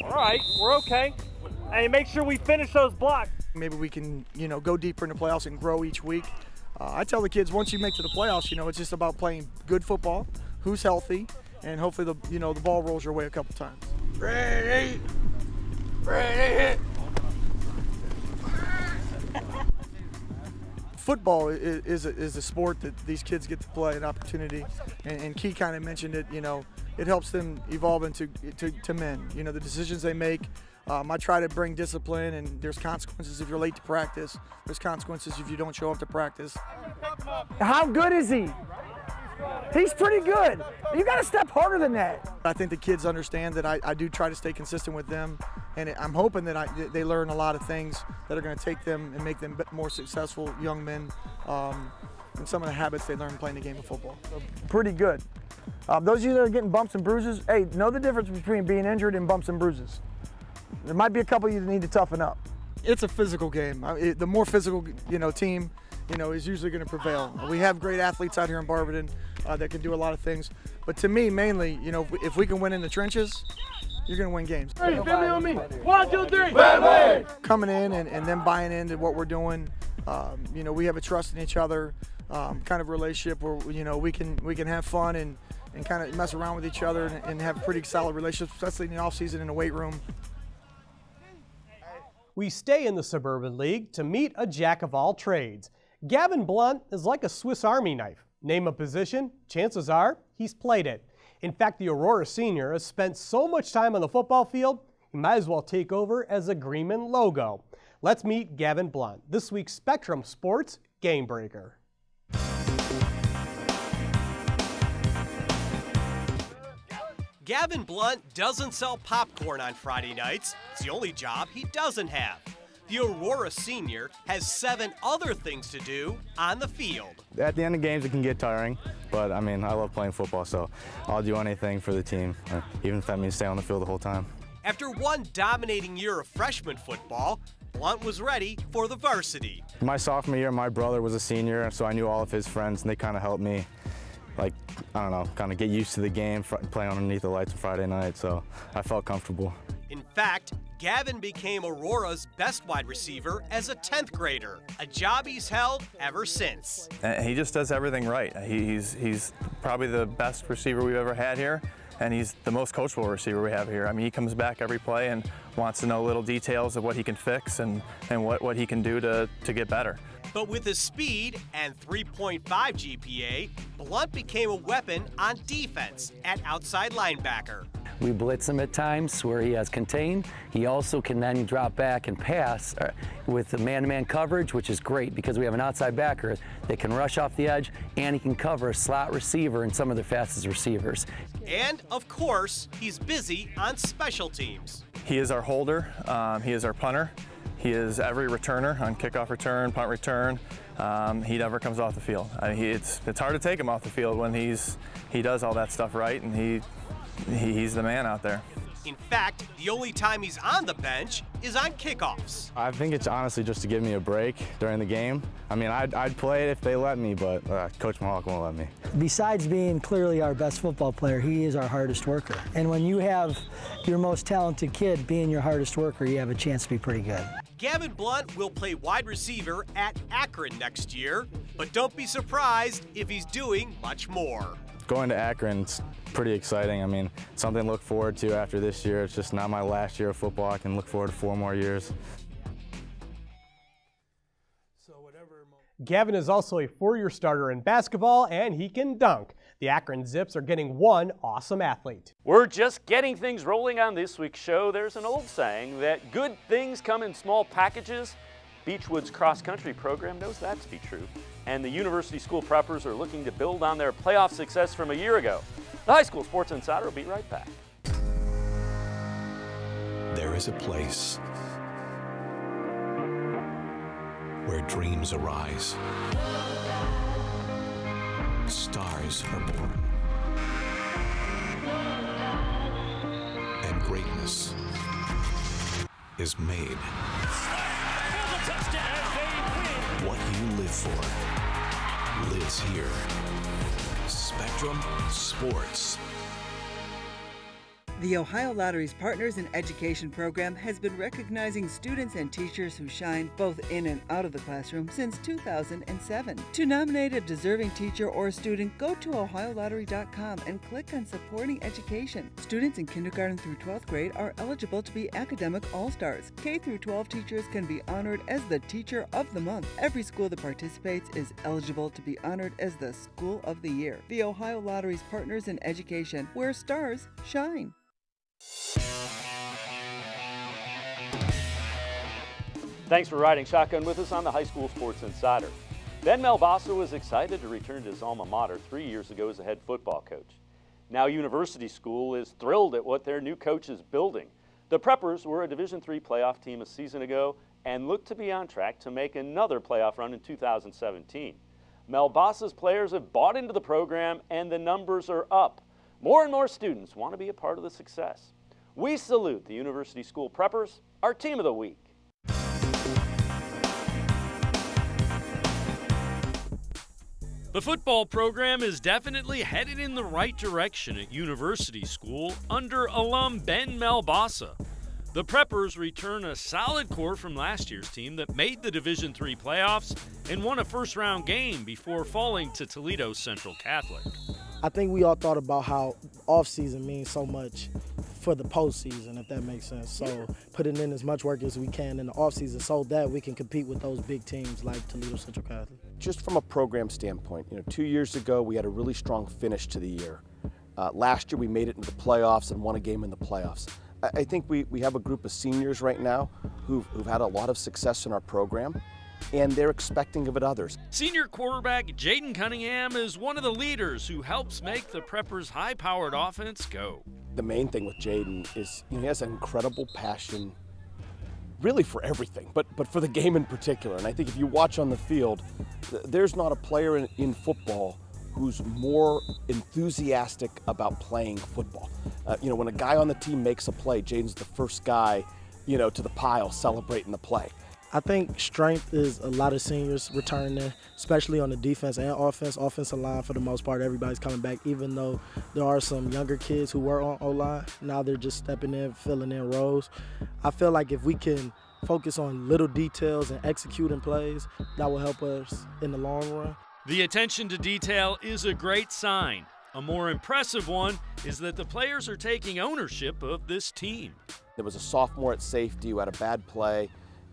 All right, we're okay. Hey, make sure we finish those blocks. Maybe we can, you know, go deeper in the playoffs and grow each week. I tell the kids once you make to the playoffs, you know, it's just about playing good football, who's healthy, and hopefully the ball rolls your way a couple times. Ready, hit. Football is a sport that these kids get to play, an opportunity, and Key kind of mentioned it. You know, it helps them evolve into men. You know, the decisions they make. I try to bring discipline, and there's consequences if you're late to practice. There's consequences if you don't show up to practice. How good is he? He's pretty good. You got to step harder than that. I think the kids understand that I do try to stay consistent with them, and I'm hoping that they learn a lot of things that are going to take them and make them more successful young men, and some of the habits they learn playing the game of football. Pretty good. Those of you that are getting bumps and bruises, hey, know the difference between being injured and bumps and bruises. There might be a couple of you that need to toughen up. It's a physical game. The more physical, you know, team, you know, is usually going to prevail. We have great athletes out here in Barberton that can do a lot of things. But to me, mainly, you know, if we can win in the trenches, you're going to win games. Hey, fit me on me. 1, 2, 3. Coming in and then buying into what we're doing, you know, we have a trust in each other kind of relationship where, you know, we can have fun and kind of mess around with each other and have pretty solid relationships, especially in the offseason in the weight room. We stay in the Suburban League to meet a jack of all trades. Gavin Blunt is like a Swiss Army knife. Name a position, chances are he's played it. In fact, the Aurora senior has spent so much time on the football field, he might as well take over as a Greenman logo. Let's meet Gavin Blunt, this week's Spectrum Sports Game Breaker. Gavin Blunt doesn't sell popcorn on Friday nights. It's the only job he doesn't have. The Aurora senior has 7 other things to do on the field. At the end of games, it can get tiring, but I mean, I love playing football, so I'll do anything for the team, even if that means stay on the field the whole time. After one dominating year of freshman football, Blunt was ready for the varsity. My sophomore year, my brother was a senior, so I knew all of his friends, and they kind of helped me, like, I don't know, kind of get used to the game, playing underneath the lights on Friday night, so I felt comfortable. In fact, Gavin became Aurora's best wide receiver as a 10th grader, a job he's held ever since. He just does everything right. He's probably the best receiver we've ever had here. and he's the most coachable receiver we have here. I mean, he comes back every play and wants to know little details of what he can fix and what he can do to get better. But with his speed and 3.5 GPA, Blunt became a weapon on defense at outside linebacker. We blitz him at times where he has contained. He also can then drop back and pass with the man-to-man coverage, which is great because we have an outside backer that can rush off the edge, and he can cover a slot receiver and some of their fastest receivers. And, of course, he's busy on special teams. He is our holder. He is our punter. He is every returner on kickoff return, punt return. He never comes off the field. It's hard to take him off the field when he does all that stuff right, and he's the man out there. In fact, the only time he's on the bench is on kickoffs. I think it's honestly just to give me a break during the game. I mean, I'd play it if they let me, but Coach Mahawk won't let me. Besides being clearly our best football player, he is our hardest worker. And when you have your most talented kid being your hardest worker, you have a chance to be pretty good. Gavin Blunt will play wide receiver at Akron next year, but don't be surprised if he's doing much more. Going to Akron's pretty exciting. I mean, something to look forward to after this year. It's just not my last year of football. I can look forward to 4 more years. Gavin is also a 4-year starter in basketball, and he can dunk. The Akron Zips are getting one awesome athlete. We're just getting things rolling on this week's show. There's an old saying that good things come in small packages. Beechwood's cross-country program knows that to be true. And the University School Preppers are looking to build on their playoff success from a year ago. The High School Sports Insider will be right back. There is a place where dreams arise. Stars are born. And greatness is made. What you live for lives here. Spectrum Sports. The Ohio Lottery's Partners in Education program has been recognizing students and teachers who shine both in and out of the classroom since 2007. To nominate a deserving teacher or student, go to OhioLottery.com and click on Supporting Education. Students in kindergarten through 12th grade are eligible to be academic all-stars. K through 12 teachers can be honored as the Teacher of the Month. Every school that participates is eligible to be honored as the School of the Year. The Ohio Lottery's Partners in Education, where stars shine. Thanks for riding shotgun with us on the High School Sports Insider. Ben Melbasa was excited to return to his alma mater 3 years ago as a head football coach. Now University School is thrilled at what their new coach is building. The Preppers were a Division III playoff team a season ago and look to be on track to make another playoff run in 2017. Melbasa's players have bought into the program and the numbers are up. More and more students want to be a part of the success. We salute the University School Preppers, our team of the week. The football program is definitely headed in the right direction at University School under alum Ben Melbasa. The Preppers return a solid core from last year's team that made the Division III playoffs and won a first-round game before falling to Toledo Central Catholic. I think we all thought about how off-season means so much for the postseason, if that makes sense. So putting in as much work as we can in the off-season so that we can compete with those big teams like Toledo Central Catholic. Just from a program standpoint, 2 years ago we had a really strong finish to the year. Last year we made it into the playoffs and won a game in the playoffs. I think we have a group of seniors right now who've had a lot of success in our program, and they're expecting of it others. Senior quarterback Jaden Cunningham is one of the leaders who helps make the Preppers' high-powered offense go. The main thing with Jaden is he has an incredible passion really for everything, but for the game in particular. And I think if you watch on the field, there's not a player in football who's more enthusiastic about playing football. When a guy on the team makes a play, Jaden's the first guy, to the pile celebrating the play. I think strength is a lot of seniors returning, especially on the defense and offense. Offensive line, for the most part, everybody's coming back, even though there are some younger kids who were on O-line. Now they're just stepping in, filling in roles. I feel like if we can focus on little details and executing plays, that will help us in the long run. The attention to detail is a great sign. A more impressive one is that the players are taking ownership of this team. There was a sophomore at safety who had a bad play,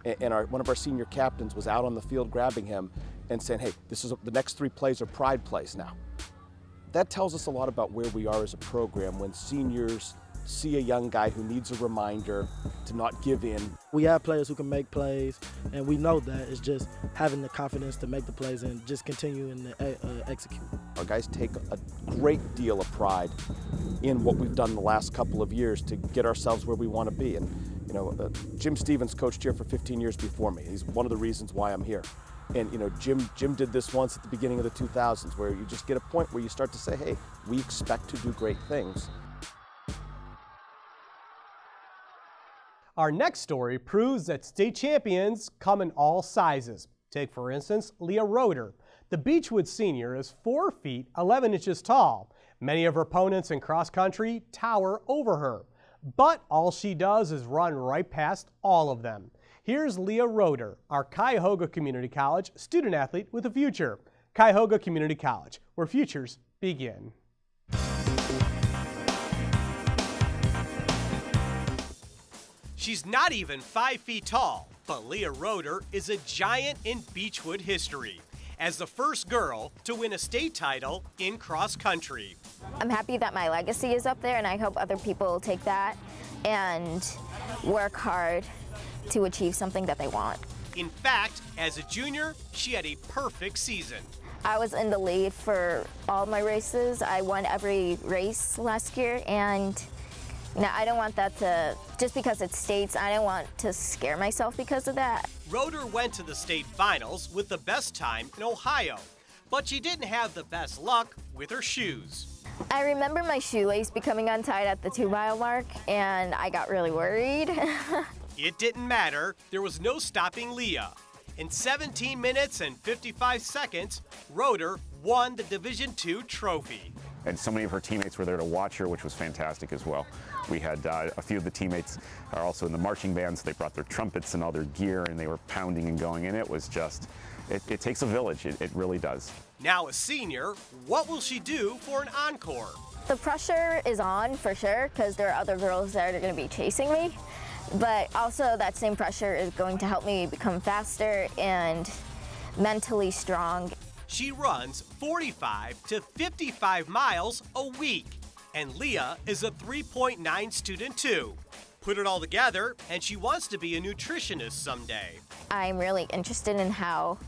and one of our senior captains was out on the field grabbing him and saying, hey, the next 3 plays are pride plays now. That tells us a lot about where we are as a program when seniors see a young guy who needs a reminder to not give in. We have players who can make plays, and we know that. It's just having the confidence to make the plays and just continuing to execute. Our guys take a great deal of pride in what we've done the last couple of years to get ourselves where we want to be. And you know, Jim Stevens coached here for 15 years before me. He's one of the reasons why I'm here. And you know, Jim did this once at the beginning of the 2000s, where you just get a point where you start to say, hey, we expect to do great things. Our next story proves that state champions come in all sizes. Take, for instance, Leah Roeder. The Beechwood senior is 4 feet 11 inches tall. Many of her opponents in cross country tower over her, but all she does is run right past all of them. Here's Leah Roeder, our Cuyahoga Community College student athlete with a future. Cuyahoga Community College, where futures begin. She's not even 5 feet tall, but Leah Roeder is a giant in Beechwood history as the first girl to win a state title in cross country. I'm happy that my legacy is up there, and I hope other people will take that and work hard to achieve something that they want. In fact, as a junior, she had a perfect season. I was in the lead for all my races. I won every race last year, and now I don't want that to, just because it's states, I don't want to scare myself because of that. Roeder went to the state finals with the best time in Ohio, but she didn't have the best luck with her shoes. I remember my shoelace becoming untied at the 2-mile mark, and I got really worried. It didn't matter. There was no stopping Leah. In 17 minutes and 55 seconds, Roeder won the Division II trophy. And so many of her teammates were there to watch her, which was fantastic as well. We had a few of the teammates are also in the marching bands. They brought their trumpets and all their gear, and they were pounding and going, and it was just, it takes a village. It really does. Now a senior, what will she do for an encore? The pressure is on for sure, because there are other girls that are going to be chasing me. But also that same pressure is going to help me become faster and mentally strong. She runs 45 to 55 miles a week, and Leah is a 3.9 student too. Put it all together, and she wants to be a nutritionist someday. I'm really interested in how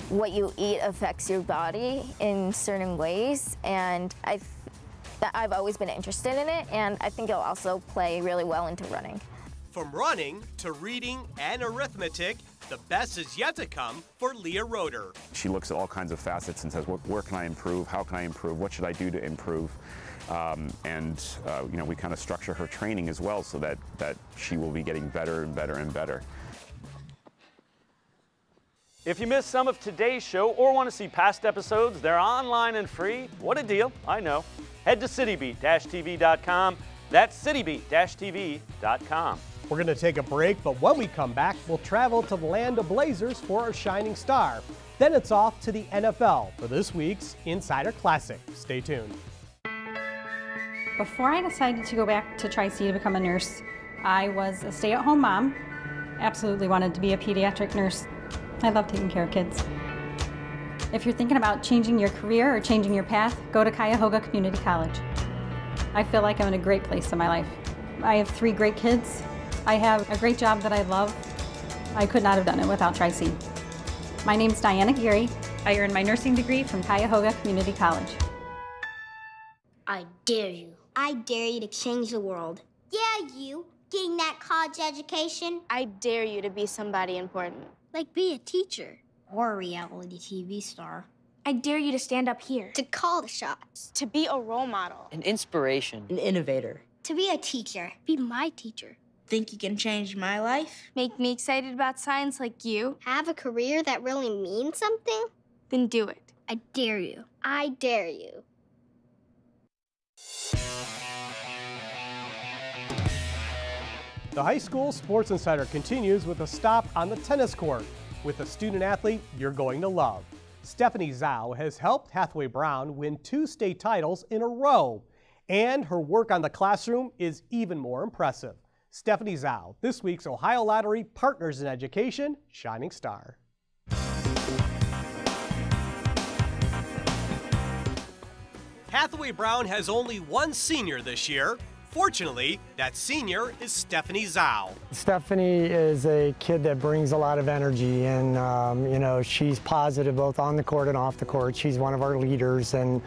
what you eat affects your body in certain ways, and I've always been interested in it, and I think it'll also play really well into running. From running to reading and arithmetic, the best is yet to come for Leah Roeder. She looks at all kinds of facets and says, where can I improve? How can I improve? What should I do to improve? You know, we kind of structure her training as well so that she will be getting better and better and better. If you missed some of today's show or want to see past episodes, they're online and free. What a deal, I know. Head to citybeat-tv.com. That's citybeat-tv.com. We're going to take a break, but when we come back, we'll travel to the land of Blazers for our shining star. Then it's off to the NFL for this week's Insider Classic. Stay tuned. Before I decided to go back to Tri-C to become a nurse, I was a stay-at-home mom. Absolutely wanted to be a pediatric nurse. I love taking care of kids. If you're thinking about changing your career or changing your path, go to Cuyahoga Community College. I feel like I'm in a great place in my life. I have 3 great kids. I have a great job that I love. I could not have done it without Tri-C. My name's Diana Geary. I earned my nursing degree from Cuyahoga Community College. I dare you. I dare you to change the world. Yeah, you. Getting that college education. I dare you to be somebody important. Like be a teacher. Or a reality TV star. I dare you to stand up here. To call the shots. To be a role model. An inspiration. An innovator. To be a teacher. Be my teacher. Think you can change my life? Make me excited about science like you? Have a career that really means something? Then do it. I dare you. I dare you. The High School Sports Insider continues with a stop on the tennis court with a student athlete you're going to love. Stephanie Zhao has helped Hathaway Brown win 2 state titles in a row, and her work on the classroom is even more impressive. Stephanie Zhao, this week's Ohio Lottery Partners in Education Shining Star. Hathaway Brown has only one senior this year. Fortunately, that senior is Stephanie Zhao. Stephanie is a kid that brings a lot of energy, and you know, she's positive both on the court and off the court. She's one of our leaders, and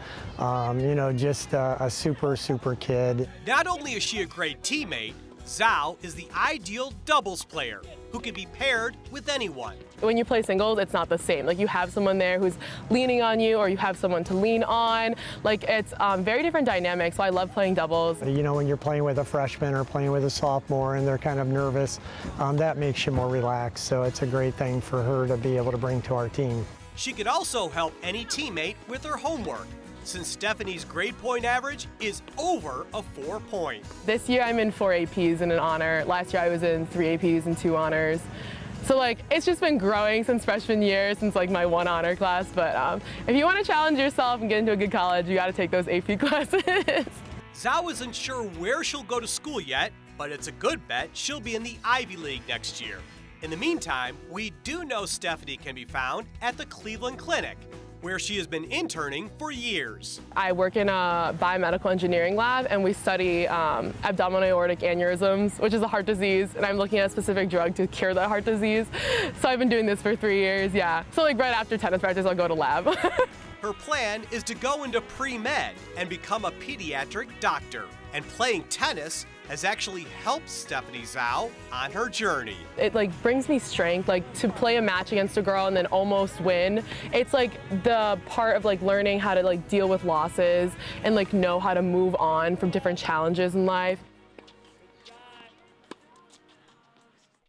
you know, just a super kid. Not only is she a great teammate, Zhao is the ideal doubles player who can be paired with anyone. When you play singles, it's not the same. Like, you have someone there who's leaning on you, or you have someone to lean on. Like, it's very different dynamics, so I love playing doubles. You know, when you're playing with a freshman or playing with a sophomore and they're kind of nervous, that makes you more relaxed. So it's a great thing for her to be able to bring to our team. She could also help any teammate with her homework, since Stephanie's grade point average is over a 4-point. This year I'm in 4 APs and an honor. Last year I was in 3 APs and 2 honors. So like, it's just been growing since freshman year, since like my 1 honor class. But if you want to challenge yourself and get into a good college, you got to take those AP classes. Zhao isn't sure where she'll go to school yet, but it's a good bet she'll be in the Ivy League next year. In the meantime, we do know Stephanie can be found at the Cleveland Clinic, where she has been interning for years. I work in a biomedical engineering lab, and we study abdominal aortic aneurysms, which is a heart disease, and I'm looking at a specific drug to cure that heart disease. So I've been doing this for 3 years, yeah. So like right after tennis practice, I'll go to lab. Her plan is to go into pre-med and become a pediatric doctor. And playing tennis has actually helped Stephanie Zhao on her journey. It like brings me strength, like to play a match against a girl and then almost win. It's like the part of like learning how to like deal with losses and like know how to move on from different challenges in life.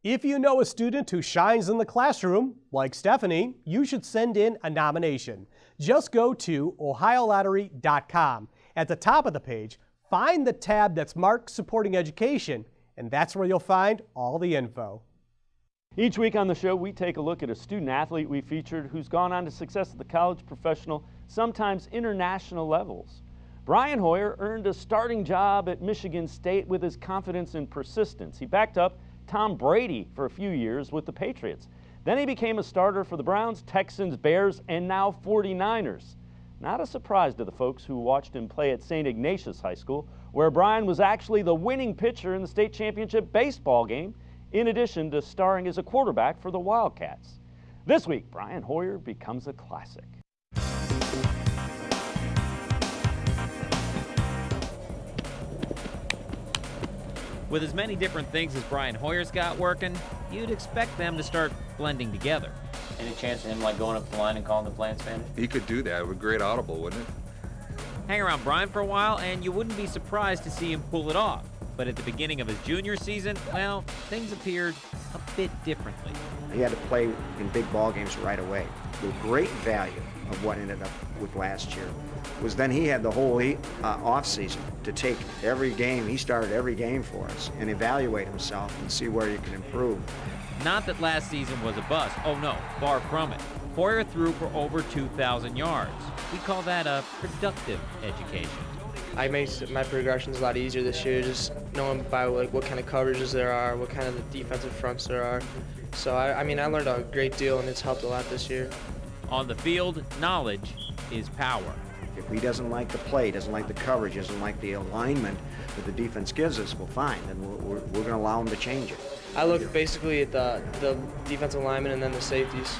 If you know a student who shines in the classroom, like Stephanie, you should send in a nomination. Just go to OhioLottery.com. At the top of the page, find the tab that's marked Supporting Education, and that's where you'll find all the info. Each week on the show, we take a look at a student athlete we featured who's gone on to success at the college, professional, sometimes international levels. Brian Hoyer earned a starting job at Michigan State with his confidence and persistence. He backed up Tom Brady for a few years with the Patriots. Then he became a starter for the Browns, Texans, Bears, and now 49ers. Not a surprise to the folks who watched him play at St. Ignatius High School, where Brian was actually the winning pitcher in the state championship baseball game, in addition to starring as a quarterback for the Wildcats. This week, Brian Hoyer becomes a classic. With as many different things as Brian Hoyer's got working, you'd expect them to start blending together. Any chance of him like going up the line and calling the play in Spanish? He could do that with great audible, wouldn't it? Hang around Brian for a while and you wouldn't be surprised to see him pull it off. But at the beginning of his junior season, well, things appeared a bit differently. He had to play in big ball games right away. The great value of what ended up with last year was then he had the whole off season to take every game. He started every game for us and evaluate himself and see where you can improve. Not that last season was a bust. Oh no, far from it. Hoyer threw for over 2,000 yards. We call that a productive education. I made my progressions a lot easier this year, just knowing by like what kind of coverages there are, what kind of the defensive fronts there are. So I mean, I learned a great deal, and it's helped a lot this year. On the field, knowledge is power. If he doesn't like the play, doesn't like the coverage, doesn't like the alignment that the defense gives us, well, fine, then we're going to allow him to change it. I look basically at the defensive lineman and then the safeties.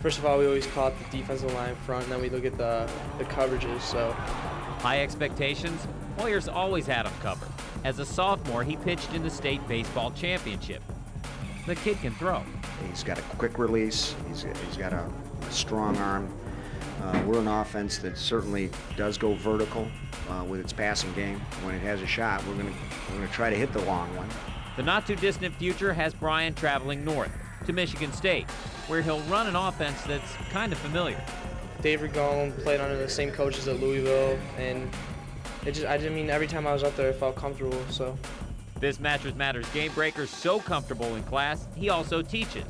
First of all, we always call it the defensive line front, and then we look at the coverages. So, high expectations, Hoyer's always had them covered. As a sophomore, he pitched in the state baseball championship. The kid can throw. He's got a quick release. He's got a strong arm. We're an offense that certainly does go vertical with its passing game. When it has a shot, we're going to try to hit the long one. The not-too-distant future has Brian traveling north to Michigan State, where he'll run an offense that's kind of familiar. Dave Rigone played under the same coaches at Louisville, and I mean, every time I was up there, I felt comfortable. So, this Mattress Matters game breaker's so comfortable in class, he also teaches.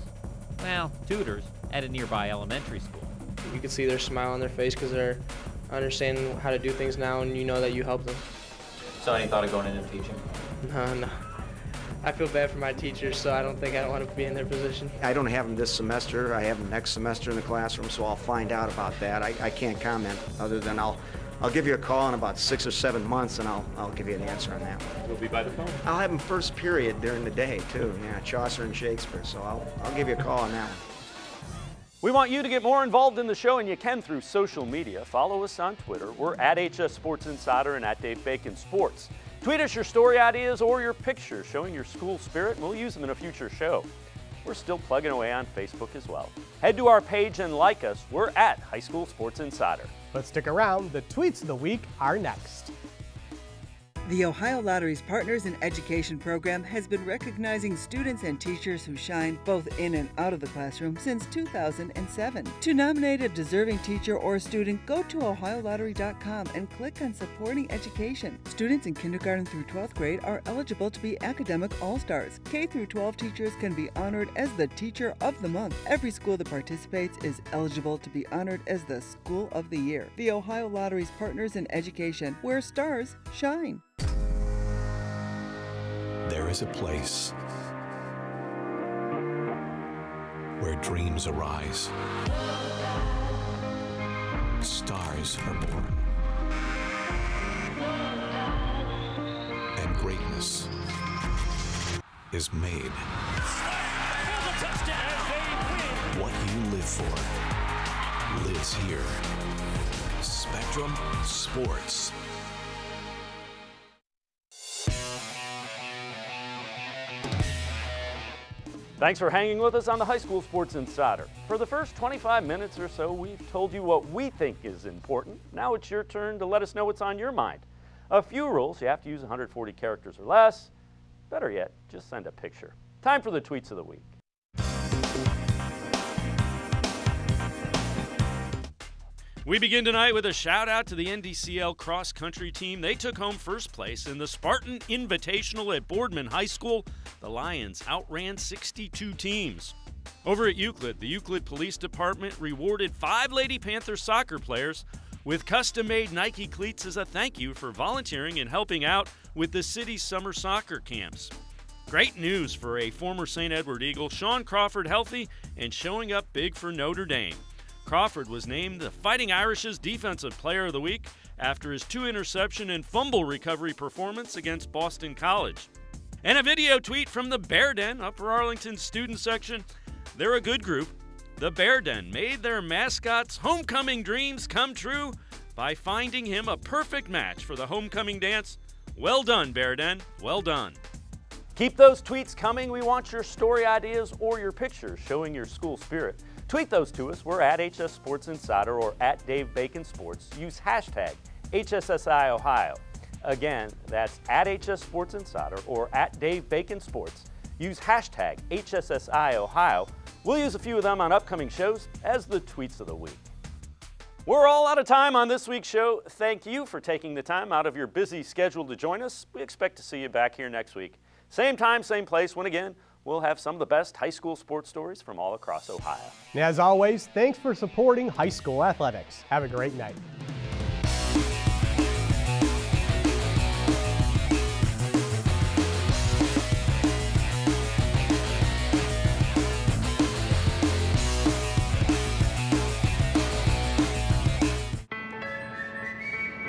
Well, tutors at a nearby elementary school. you can see their smile on their face because they're understanding how to do things now, and you know that you help them. So any thought of going into teaching? No. I feel bad for my teachers, so I don't think I want to be in their position. I don't have them this semester. I have them next semester in the classroom, so I'll find out about that. I can't comment other than I'll give you a call in about 6 or 7 months, and I'll give you an answer on that one. We'll be by the phone. I'll have them first period during the day, too. Yeah, Chaucer and Shakespeare, so I'll give you a call on that one. We want you to get more involved in the show, and you can through social media. Follow us on Twitter. We're at HS Sports Insider and at Dave Bacon Sports. Tweet us your story ideas or your pictures showing your school spirit, and we'll use them in a future show. We're still plugging away on Facebook as well. Head to our page and like us. We're at High School Sports Insider. But stick around. The tweets of the week are next. The Ohio Lottery's Partners in Education program has been recognizing students and teachers who shine both in and out of the classroom since 2007. To nominate a deserving teacher or student, go to OhioLottery.com and click on Supporting Education. Students in kindergarten through 12th grade are eligible to be academic all-stars. K through 12 teachers can be honored as the Teacher of the Month. Every school that participates is eligible to be honored as the School of the Year. The Ohio Lottery's Partners in Education, where stars shine. There is a place where dreams arise, stars are born, and greatness is made. What you live for lives here. Spectrum Sports. Thanks for hanging with us on the High School Sports Insider. For the first 25 minutes or so, we've told you what we think is important. Now it's your turn to let us know what's on your mind. A few rules: you have to use 140 characters or less. Better yet, just send a picture. Time for the tweets of the week. We begin tonight with a shout out to the NDCL cross country team. They took home first place in the Spartan Invitational at Boardman High School. The Lions outran 62 teams. Over at Euclid, the Euclid Police Department rewarded 5 Lady Panther soccer players with custom-made Nike cleats as a thank you for volunteering and helping out with the city's summer soccer camps. Great news for a former St. Edward Eagle, Sean Crawford, healthy and showing up big for Notre Dame. Crawford was named the Fighting Irish's Defensive Player of the Week after his 2-interception and fumble recovery performance against Boston College. And a video tweet from the Bear Den, Upper Arlington student section. They're a good group. The Bear Den made their mascot's homecoming dreams come true by finding him a perfect match for the homecoming dance. Well done, Bear Den. Well done. Keep those tweets coming. We want your story ideas or your pictures showing your school spirit. Tweet those to us. We're at HS Sports Insider or at Dave Bacon Sports. Use hashtag HSSI Ohio. Again, that's at HS Sports Insider or at Dave Bacon Sports. Use hashtag HSSI Ohio. We'll use a few of them on upcoming shows as the tweets of the week. We're all out of time on this week's show. Thank you for taking the time out of your busy schedule to join us. We expect to see you back here next week. Same time, same place, when again, we'll have some of the best high school sports stories from all across Ohio. And as always, thanks for supporting high school athletics. Have a great night.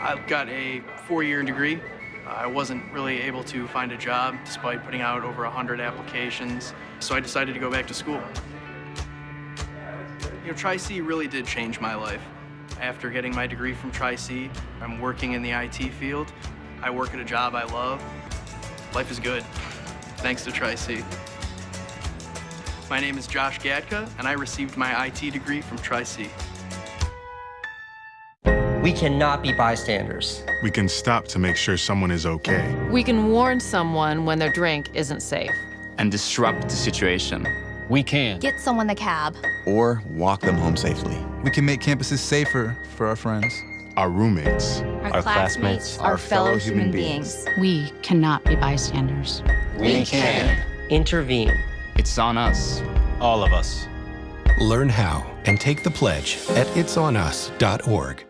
I've got a 4-year degree. I wasn't really able to find a job despite putting out over 100 applications, so I decided to go back to school. You know, Tri-C really did change my life. After getting my degree from Tri-C, I'm working in the IT field. I work at a job I love. Life is good, thanks to Tri-C. My name is Josh Gatka, and I received my IT degree from Tri-C. We cannot be bystanders. We can stop to make sure someone is okay. We can warn someone when their drink isn't safe. And disrupt the situation. We can. Get someone a cab. Or walk them home safely. We can make campuses safer for our friends. Our roommates. Our classmates. Our fellow human beings. We cannot be bystanders. We can. Intervene. It's on us. All of us. Learn how and take the pledge at itsonus.org.